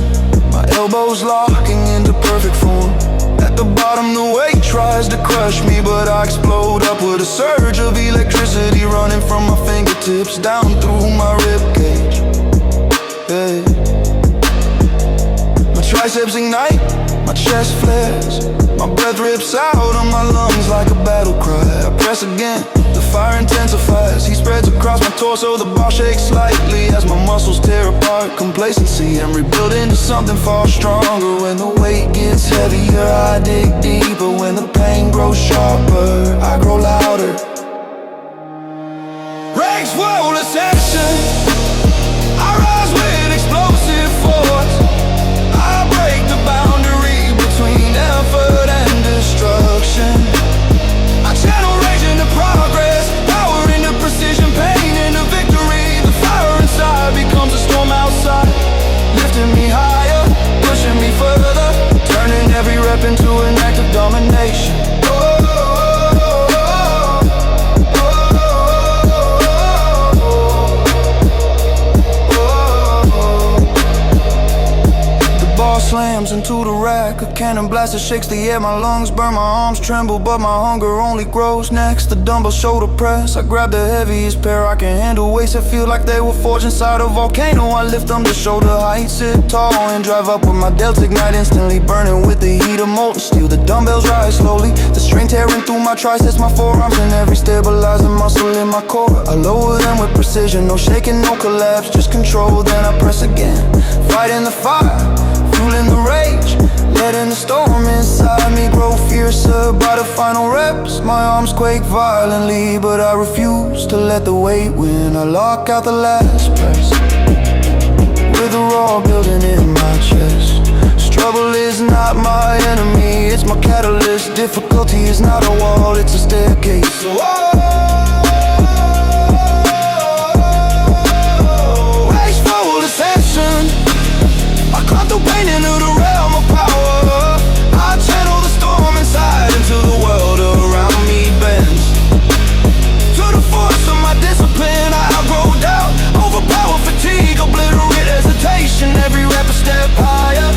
my elbows locking into perfect form. At the bottom the weight tries to crush me, but I explode up with a surge of electricity running from my fingertips down through my ribcage. Hey. My triceps ignite, my chest flares, my breath rips out of my lungs like a battle cry. I press again, the fire intensifies. He spreads across my torso, the bar shakes slightly as my muscles tear apart. Complacency, I'm rebuilding to something far stronger. When the weight gets heavier, I dig deeper. When the pain grows sharper, I grow louder. Rage full ascension, I rise with explosive force. I break the boundary between effort and destruction. I channel rage into progress, power into precision, pain into victory. The fire inside becomes a storm outside, lifting me higher, pushing me further, turning every rep into an act of domination. Slams into the rack, a cannon blast that shakes the air. My lungs burn, my arms tremble, but my hunger only grows. Next, the dumbbell shoulder press, I grab the heaviest pair I can handle. Weights that feel like they were forged inside a volcano. I lift them to shoulder height, sit tall and drive up with my delts ignite, instantly burning with the heat of molten steel. The dumbbells rise slowly, the strain tearing through my triceps, my forearms, and every stabilizing muscle in my core. I lower them with precision, no shaking, no collapse, just control. Then I press again, fighting the fire, fueling the rage, letting the storm inside me grow fiercer. By the final reps, my arms quake violently, but I refuse to let the weight win. I lock out the last press, with a roar building in my chest. Struggle is not my enemy, it's my catalyst. Difficulty is not a wall, it's a staircase. So wasteful ascension, I climb through pain into the realm of power. I channel the storm inside until the world around me bends. To the force of my discipline, I outgrow doubt, overpower fatigue, obliterate hesitation. Every rep a step higher.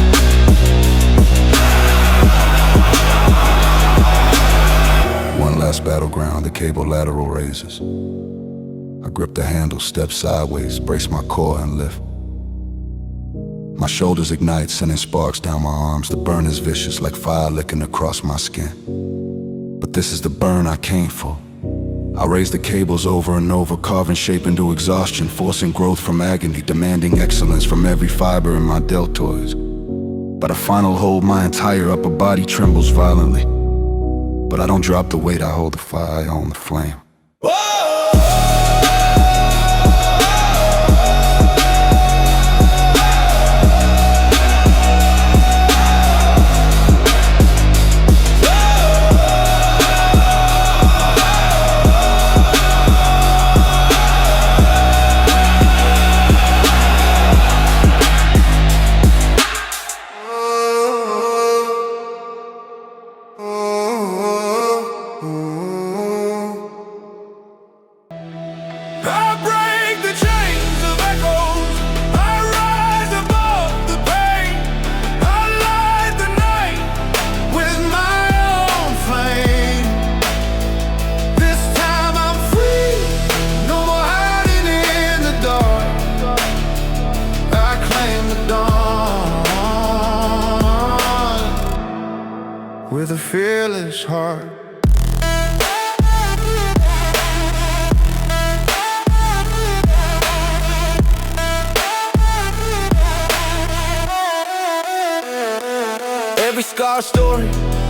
One last battleground, the cable lateral raises. I grip the handle, step sideways, brace my core and lift. My shoulders ignite, sending sparks down my arms. The burn is vicious, like fire licking across my skin. But this is the burn I came for. I raise the cables over and over, carving shape into exhaustion, forcing growth from agony, demanding excellence from every fiber in my deltoids. By the final hold, my entire upper body trembles violently. But I don't drop the weight, I hold the fire, I own the flame. with a fearless heart. Every scar story,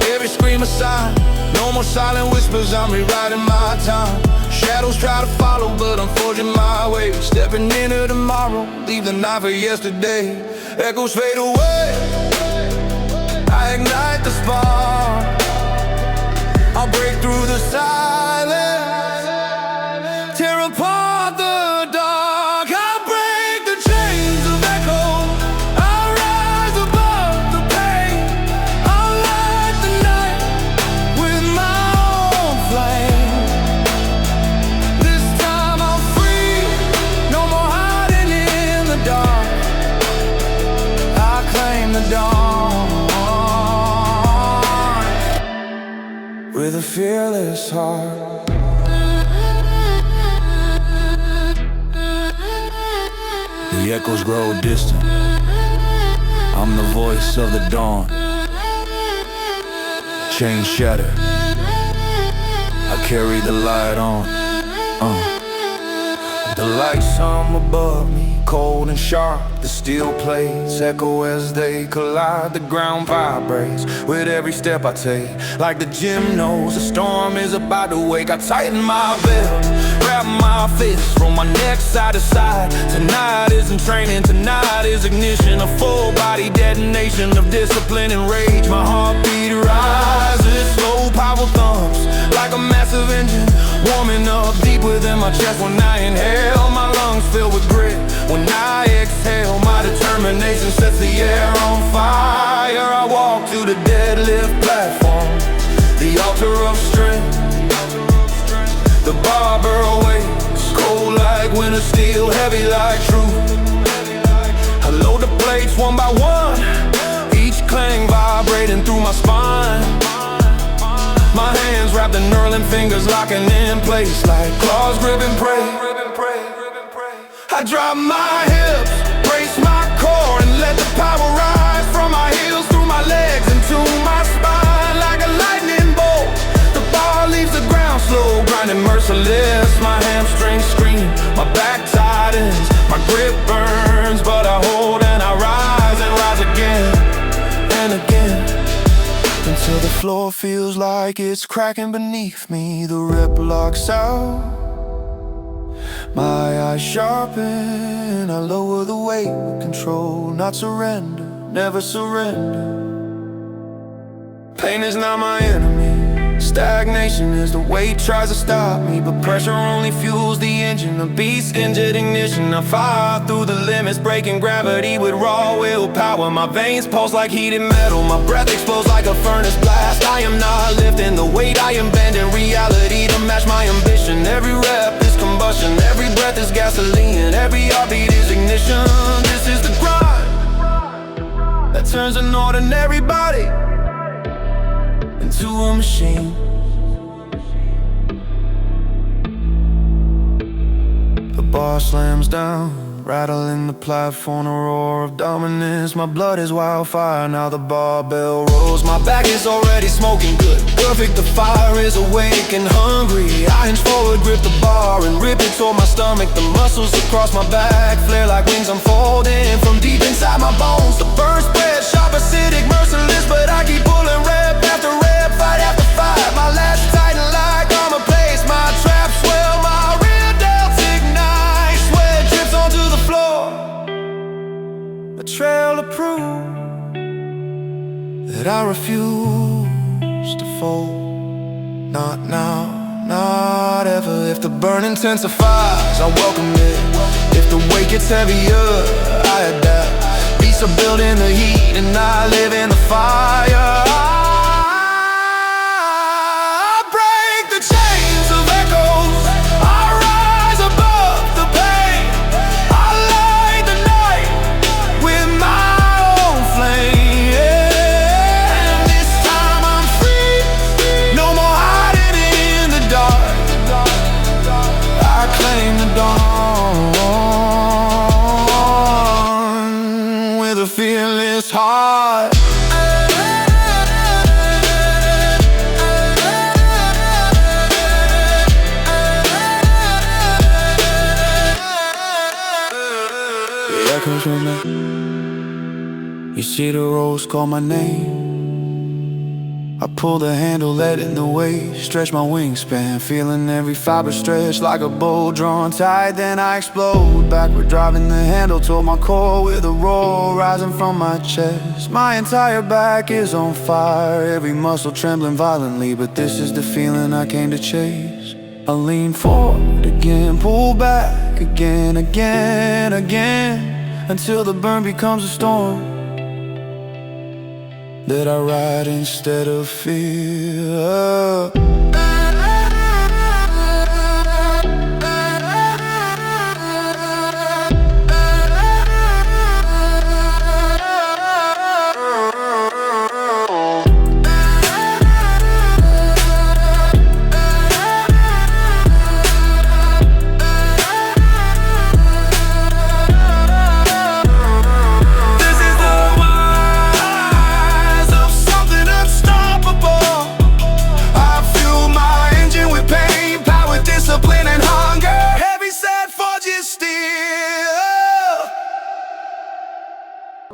every scream a sign. No more silent whispers, I'm rewriting my time. Shadows try to follow, but I'm forging my way. Stepping into tomorrow, leave the night for yesterday. Echoes fade away, I ignite the spark. I'll break through the silence, tear apart the dark. I'll break the chains of echo, I'll rise above the pain. I'll light the night with my own flame. This time I'm free, no more hiding in the dark. I claim the dawn with a fearless heart. The echoes grow distant, I'm the voice of the dawn. Chains shatter, I carry the light on. The lights above me, cold and sharp. The steel plates echo as they collide. The ground vibrates with every step I take. Like the gym knows the storm is about to wake. I tighten my belt, grab my fist from my neck side to side. Tonight isn't training, tonight is ignition. A full body detonation of discipline and rage. My heartbeat rises, slow powerful thumps like a massive engine, warming up deep within my chest. When I inhale, my lungs fill with grit. When I exhale, my determination sets the air on fire. I walk to the deadlift platform, the altar of strength. The barbell weights, cold like winter steel, heavy like truth. I load the plates one by one, each clang vibrating through my spine. My hands wrapped in knurling fingers, locking in place like claws gripping prey. I drop my hips, brace my core, and let the power rise from my heels through my legs into my spine like a lightning bolt. The bar leaves the ground slow, grinding merciless. My hamstrings scream, my back tightens, my grip burns, but I hold and I rise again and again, until the floor feels like it's cracking beneath me. The rep locks out, my eyes sharpen, I lower the weight, control, not surrender, never surrender. Pain is not my enemy, stagnation is the weight tries to stop me. But pressure only fuels the engine, a beast injured ignition. I fire through the limits, breaking gravity with raw willpower. My veins pulse like heated metal, my breath explodes like a furnace blast. I am not lifting the weight, I am bending reality to match my ambition. Every rep is combustion, every breath is gasoline, every heartbeat is ignition. This is the grind that turns an ordinary body into a machine. The bar slams down, rattling the platform, a roar of dominance. My blood is wildfire, now the barbell rolls. My back is already smoking good, perfect, the fire is awake and hungry. I inch forward, grip the bar and rip it toward my stomach. The muscles across my back flare like wings unfolding from deep inside my bones. The burn spread, sharp, acidic, merciless, but I keep pulling rep after rep, fight after fight. My latch tighten like armor plates, my trap swell, my rear delts ignite. Sweat drips onto the floor, a trail to prove that I refuse to fold. Not now, not ever. If the burn intensifies, I welcome it. If the weight gets heavier, I adapt. Beasts are built in the heat and I live in the fire. I break the chains of echoes, I rise above the pain. I light the night with my own flame. And this time I'm free, no more hiding in the dark. I claim the dawn with a fearless heart. reconnect. You see the rose call my name. I pull the handle, letting the weight stretch my wingspan, feeling every fiber stretch like a bow drawn tight. Then I explode, backward driving the handle toward my core with a roar rising from my chest. My entire back is on fire, every muscle trembling violently, but this is the feeling I came to chase. I lean forward again, pull back again, until the burn becomes a storm that I ride instead of fear.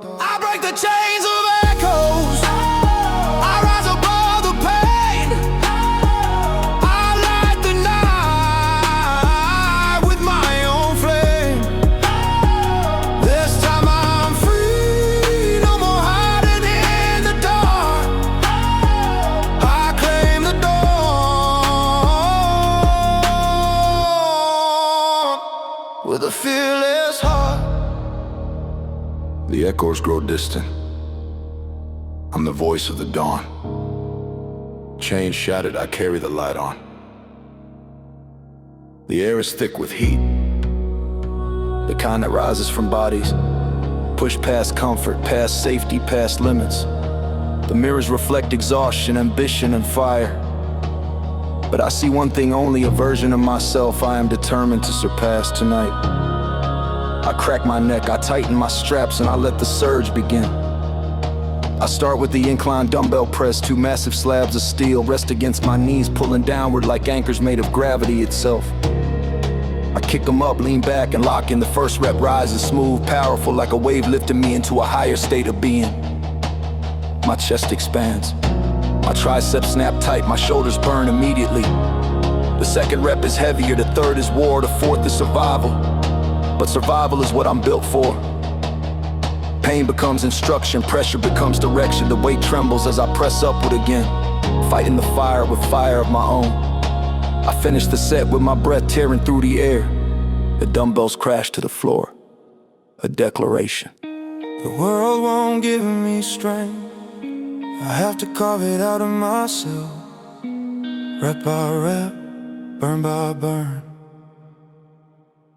I break the chains of echoes. I rise above the pain. I light the night with my own flame. This time I'm free, no more hiding in the dark. I claim the dawn with a fearless heart. The echoes grow distant. I'm the voice of the dawn. Chains shattered, I carry the light on. The air is thick with heat, the kind that rises from bodies, pushed past comfort, past safety, past limits. The mirrors reflect exhaustion, ambition, and fire. But I see one thing only, a version of myself I am determined to surpass tonight. I crack my neck, I tighten my straps, and I let the surge begin. I start with the incline dumbbell press, 2 massive slabs of steel rest against my knees, pulling downward like anchors made of gravity itself. I kick them up, lean back, and lock in. The first rep rises smooth, powerful, like a wave lifting me into a higher state of being. My chest expands, my triceps snap tight, my shoulders burn immediately. The second rep is heavier, the third is war, the fourth is survival. But survival is what I'm built for. Pain becomes instruction, pressure becomes direction. The weight trembles as I press upward again, fighting the fire with fire of my own. I finish the set with my breath tearing through the air. The dumbbells crash to the floor, a declaration. The world won't give me strength, I have to carve it out of myself. Rep by rep, burn by burn.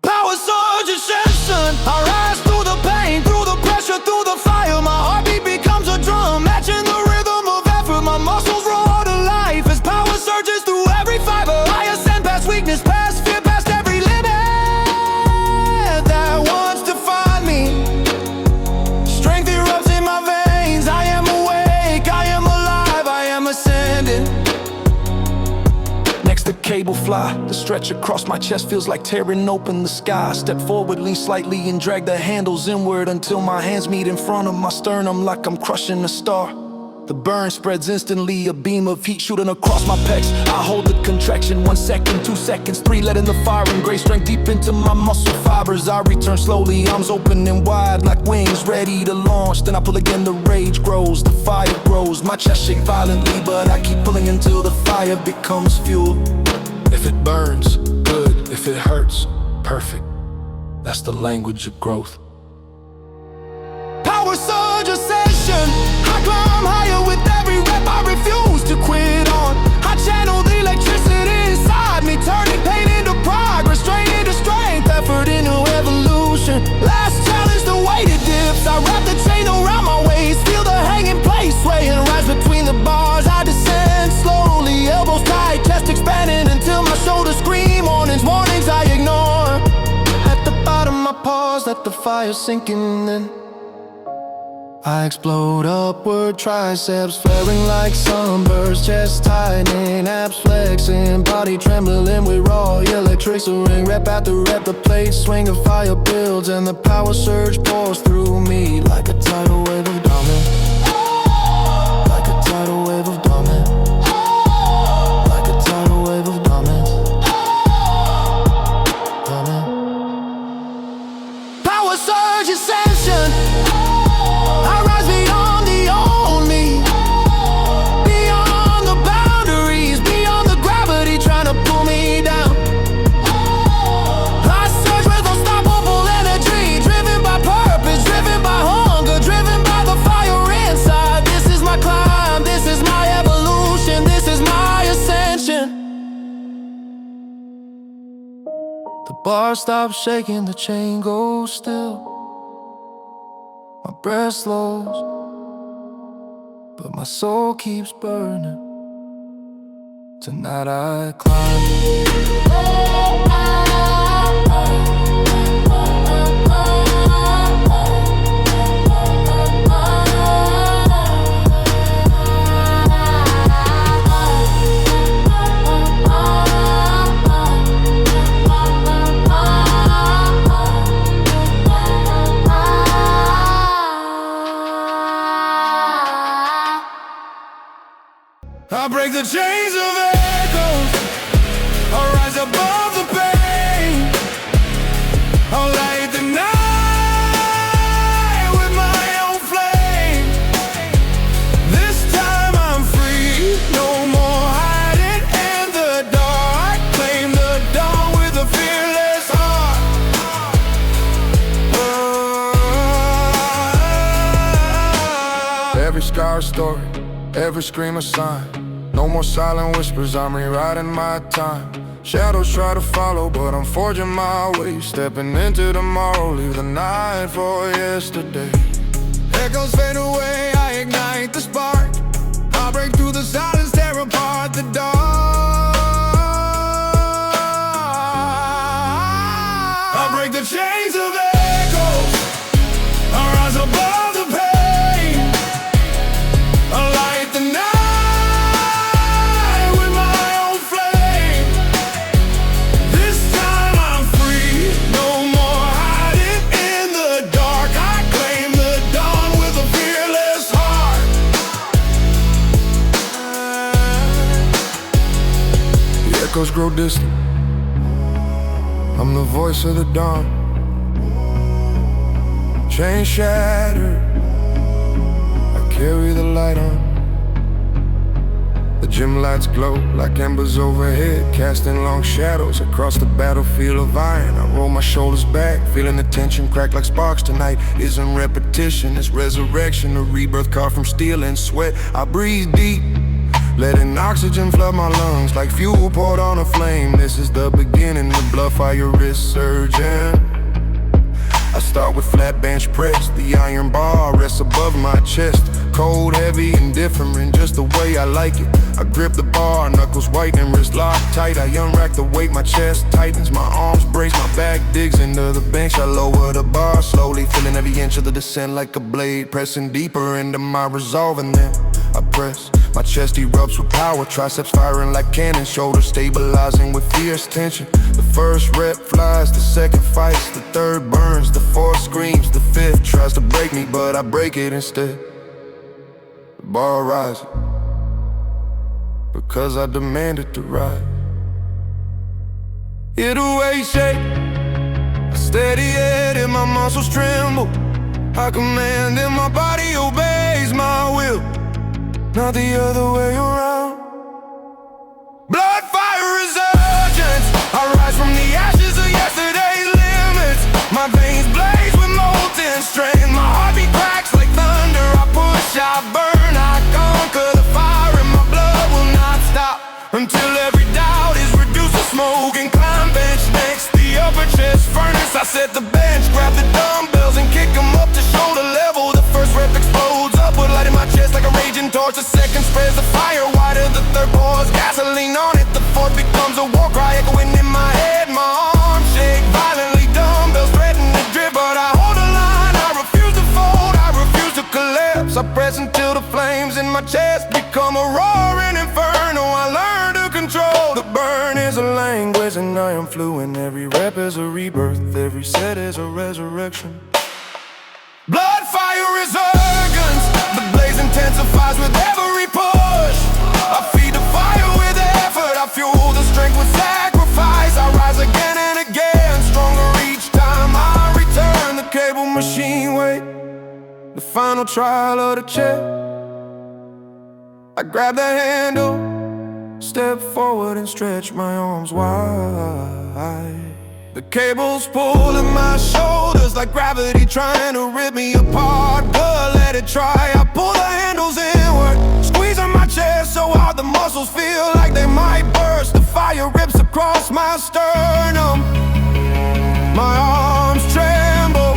Power surge ascension. I rise through the pain, through the pressure, through the fire. My heartbeat becomes a drum, matching the rhythm of effort. My muscles roar to life as power surges through every fiber. I ascend past weakness, past fear, past every limit that wants to find me. Strength erupts in my veins. I am awake, I am alive, I am ascending. Next the cable fly, the stretch across my chest feels like tearing open the sky. Step forward, lean slightly and drag the handles inward until my hands meet in front of my sternum like I'm crushing a star. The burn spreads instantly, a beam of heat shooting across my pecs. I hold the contraction, 1 second, 2 seconds, 3, letting the fire and gray strength deep into my muscle fibers. I return slowly, arms open and wide like wings ready to launch. Then I pull again, the rage grows, the fire grows. My chest shake violently, but I keep pulling until the fire becomes fuel. If it burns, good. If it hurts, perfect. That's the language of growth. Power surge ascension. I climb higher with every rep. I refuse to quit on. I channel the electricity inside me, turning pain into progress, strain into strength, effort into evolution. Last challenge, the weight it dips. I wrap the chain around my waist, feel the hanging place, sway and rise between the bars. I descend slowly, elbows tight, chest expanding until my shoulders scream. Warnings I ignore. At the bottom I pause, let the fire sink in, then I explode upward, triceps flaring like sunbursts, chest tightening, abs flexing, body trembling with raw electrics. A ring rep after rep, the plate swing of fire builds, and the power surge pours through me like a tidal wave of dominance. Like a tidal wave of dominance. Like a tidal wave of dominance. Power surge ascension. I rise beyond the old me, beyond the boundaries, beyond the gravity trying to pull me down. I surge with unstoppable energy, driven by purpose, driven by hunger, driven by the fire inside. This is my climb, this is my evolution, this is my ascension. The bar stops shaking, the chain goes still. My breath slows, but my soul keeps burning. Tonight I climb. I break the chains of echoes, I rise above the pain. I'll light the night with my own flame. This time I'm free, no more hiding in the dark. Claim the dawn with a fearless heart. Every scar a story, every scream a sign. No more silent whispers, I'm rewriting my time. Shadows try to follow, but I'm forging my way. Stepping into tomorrow, leave the night for yesterday. Echoes fade away, I ignite the spark. I break through the silence, tear apart the dark. I break the chains of echoes, I rise above the pain. I light the night with my own flame. This time I'm free, no more hiding in the dark. I claim the dawn with a fearless heart. The echoes grow distant, I'm the voice of the dawn. Chains shattered, I carry the light on. The gym lights glow like embers overhead, casting long shadows across the battlefield of iron. I roll my shoulders back, feeling the tension crack like sparks. Tonight isn't repetition, it's resurrection. A rebirth carved from steel and sweat. I breathe deep, letting oxygen flood my lungs like fuel poured on a flame. This is the beginning, the blood fire is surging. I start with flat bench press, the iron bar rests above my chest. Cold, heavy, indifferent, just the way I like it. I grip the bar, knuckles white and wrist locked tight. I unrack the weight, my chest tightens, my arms brace, my back digs into the bench. I lower the bar slowly, feeling every inch of the descent like a blade, pressing deeper into my resolve. And then I press, my chest erupts with power, triceps firing like cannons, shoulders stabilizing with fierce tension. The first rep flies, the second fights, the third burns, the fourth screams, the fifth tries to break me, but I break it instead. The bar rises, because I demanded to rise. Hear the weight shake, a steady head and my muscles tremble. I command and my body obeys my will, not the other way around. Blood fire resurgence, I rise from the ashes of yesterday's limits. My veins blaze with molten strength, my heartbeat cracks like thunder. I push, I burn, I conquer the fire, and my blood will not stop until every doubt is reduced to smoke. And climb bench next, the upper chest furnace. I set the bench, grab the dumbbells and kick them up to shoulder level. The first rep explodes upward, lighting my chest like a raging torch. The second spreads the fire wider, the third pours gasoline on it. The fourth becomes a war cry echoing in my head. My arms shake violently, dumbbells threaten to drip, but I hold the line. I refuse to fold, I refuse to collect. burn is a language and I am fluent. Every rep is a rebirth, every set is a resurrection. Blood, fire, resurgence. The blaze intensifies with every push. I feed the fire with effort. I fuel the strength with sacrifice. I rise again and again, stronger each time I return. The cable machine wait, the final trial of the chair. I grab the handle, step forward and stretch my arms wide. The cable's pulling my shoulders like gravity trying to rip me apart. But let it try, I pull the handles inward, squeezing my chest so hard the muscles feel like they might burst. The fire rips across my sternum, my arms tremble,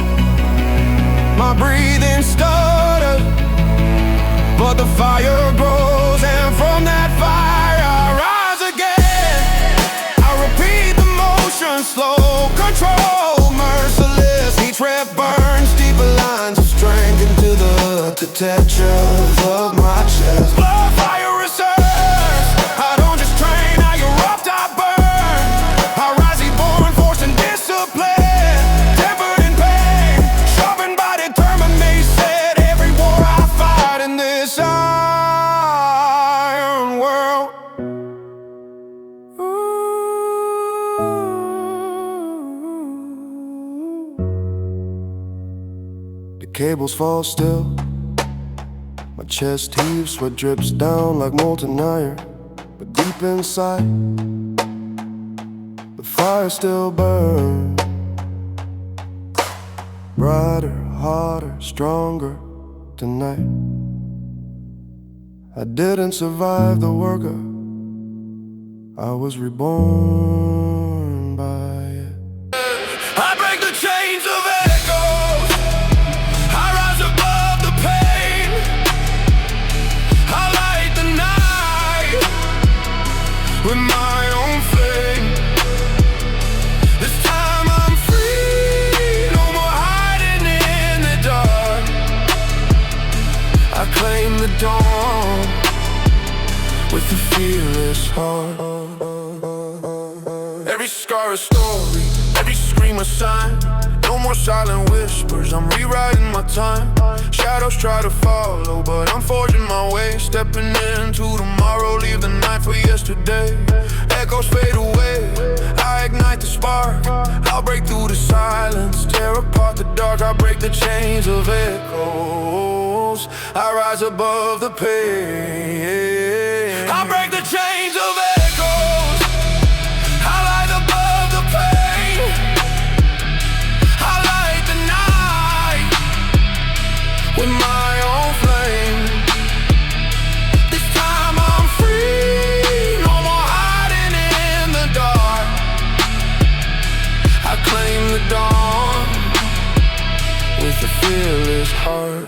my breathing stutters, but the fire grows, and from that fire I rise again. I repeat the motion, slow control, merciless. Each rep burns deeper lines of strength into the texture of my chest. Blood, fire, resurge. I don't just train, I erupt, I burn. I rise reborn, force and discipline, tempered in pain, sharpened by determination. Every war I fight in this iron world. The cables fall still, my chest heaves, sweat drips down like molten iron. But deep inside, the fire still burns. Brighter, hotter, stronger tonight. I didn't survive the worker, I was reborn by it. I break the chains of echoes. I rise above the pain. I light the night with my own flame. This time I'm free, no more hiding in the dark. I claim the dawn with a fearless heart. Every scar a story, every scream a sign. No more silent whispers, I'm rewriting my time. Shadows try to follow, but I'm forging my way. Stepping into tomorrow, leave the night for yesterday. Echoes fade away, I ignite the spark. I'll break through the silence, tear apart the dark. I break the chains of echoes, I rise above the pain. I break the chains of echoes, I light above the pain. I light the night with my own flame. This time I'm free, no more hiding in the dark. I claim the dawn with a fearless heart.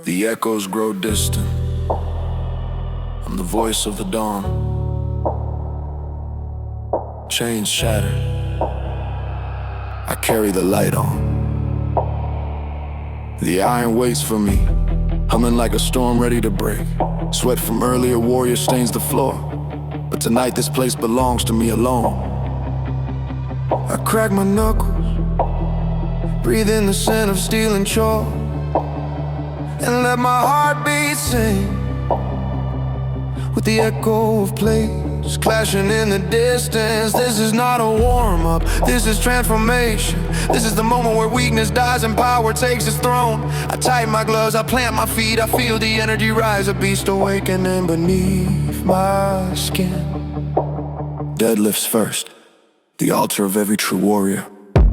The echoes grow distant, I'm the voice of the dawn. Chains shattered, I carry the light on. The iron waits for me, humming like a storm ready to break. Sweat from earlier warrior stains the floor, but tonight this place belongs to me alone. I crack my knuckles, breathe in the scent of steel and chalk, and let my heartbeat sing with the echo of planes clashing in the distance. This is not a warm-up, this is transformation. This is the moment where weakness dies and power takes its throne. I tighten my gloves, I plant my feet, I feel the energy rise, a beast awakening beneath my skin. Deadlifts first, the altar of every true warrior.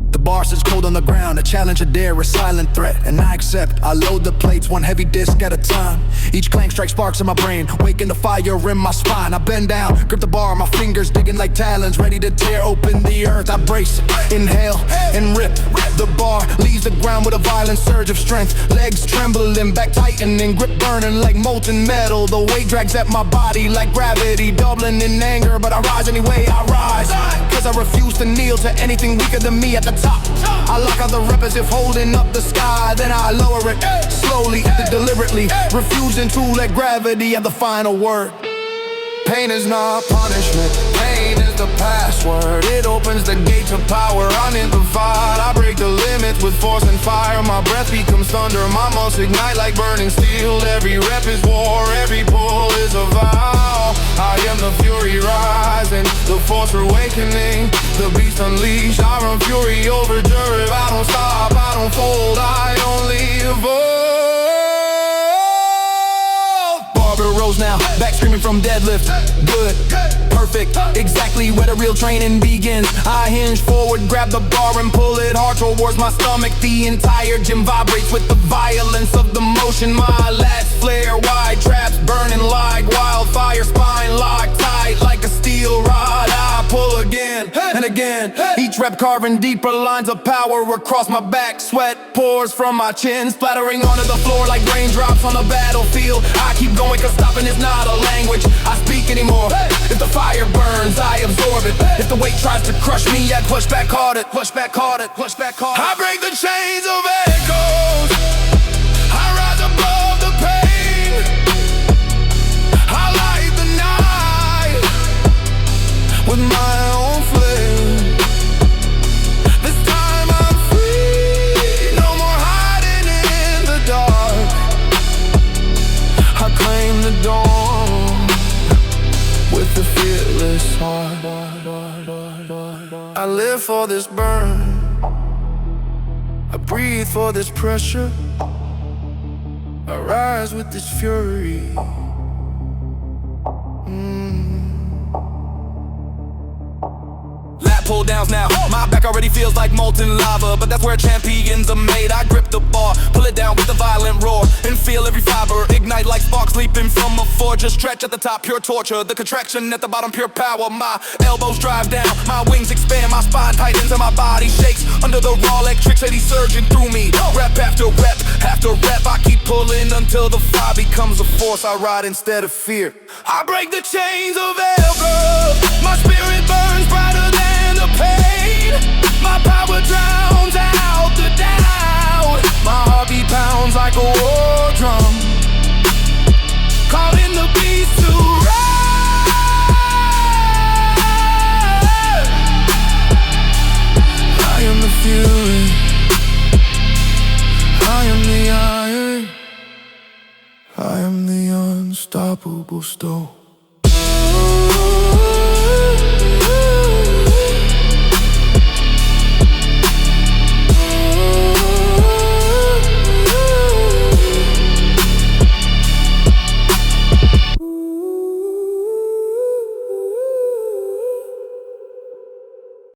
The bar sits cold on the ground, a challenge, a dare, a silent threat. And I accept, I load the plates, one heavy disc at a time. Each clank strikes sparks in my brain, waking the fire in my spine. I bend down, grip the bar, my fingers digging like talons, ready to tear open the earth. I brace, inhale, and rip. The bar leaves the ground with a violent surge of strength. Legs trembling, back tightening, grip burning like molten metal. The weight drags at my body like gravity, doubling in anger. But I rise anyway, I rise, cause I refuse to kneel to anything weaker than me at the top. I lock out the rep as if holding up the sky. Then I lower it, slowly, deliberately, refusing to let gravity have the final word. Pain is not punishment, pain is the password. It opens the gate to power unidentified. I break the limits with force and fire. My breath becomes thunder, my muscles ignite like burning steel. Every rep is war, every pull is a vow. I am the fury rising, the force awakening, the beast unleashed. I run fury over if I don't stop, I don't fold, I only evolve. Barbell rows now, back screaming from deadlift. Good, perfect, exactly where the real training begins. I hinge forward, grab the bar and pull it hard towards my stomach. The entire gym vibrates with the violence of the motion. My lats flare, wide traps burning like wildfire. Spine locked tight like a steel rod. I pull again and again, each rep carving deeper lines of power across my back. Sweat pours from my chin, splattering onto the floor like raindrops on the battlefield. I keep going cause stopping is not a language I speak anymore. If the fire burns, I absorb it. If the weight tries to crush me, I push back hard, push back hard, push back hard. I break the chains of echoes, I rise above the pain. I light the night with my own flame. This time I'm free, no more hiding in the dark. I claim the dawn with the fearless heart. I live for this burn, I breathe for this pressure, I rise with this fury. Lat pull downs now, my back already feels like molten lava, but that's where champions are made. I grip the bar, pull it down with a violent roar, and feel every fiber ignite like sparks leaping from a forge. A stretch at the top, pure torture, the contraction at the bottom, pure power. My elbows drive down, my wings expand, my spine tightens and my body shakes under the raw electricity surging through me. Rep after rep after rep, I keep pulling until the fire becomes a force. I ride instead of fear. I break the chains of echoes, my spirit burns brighter than the pain. My power drowns out the doubt, my heartbeat pounds like a war drum, calling the beast to rise. I am the fury, I am the iron, I am the unstoppable stone.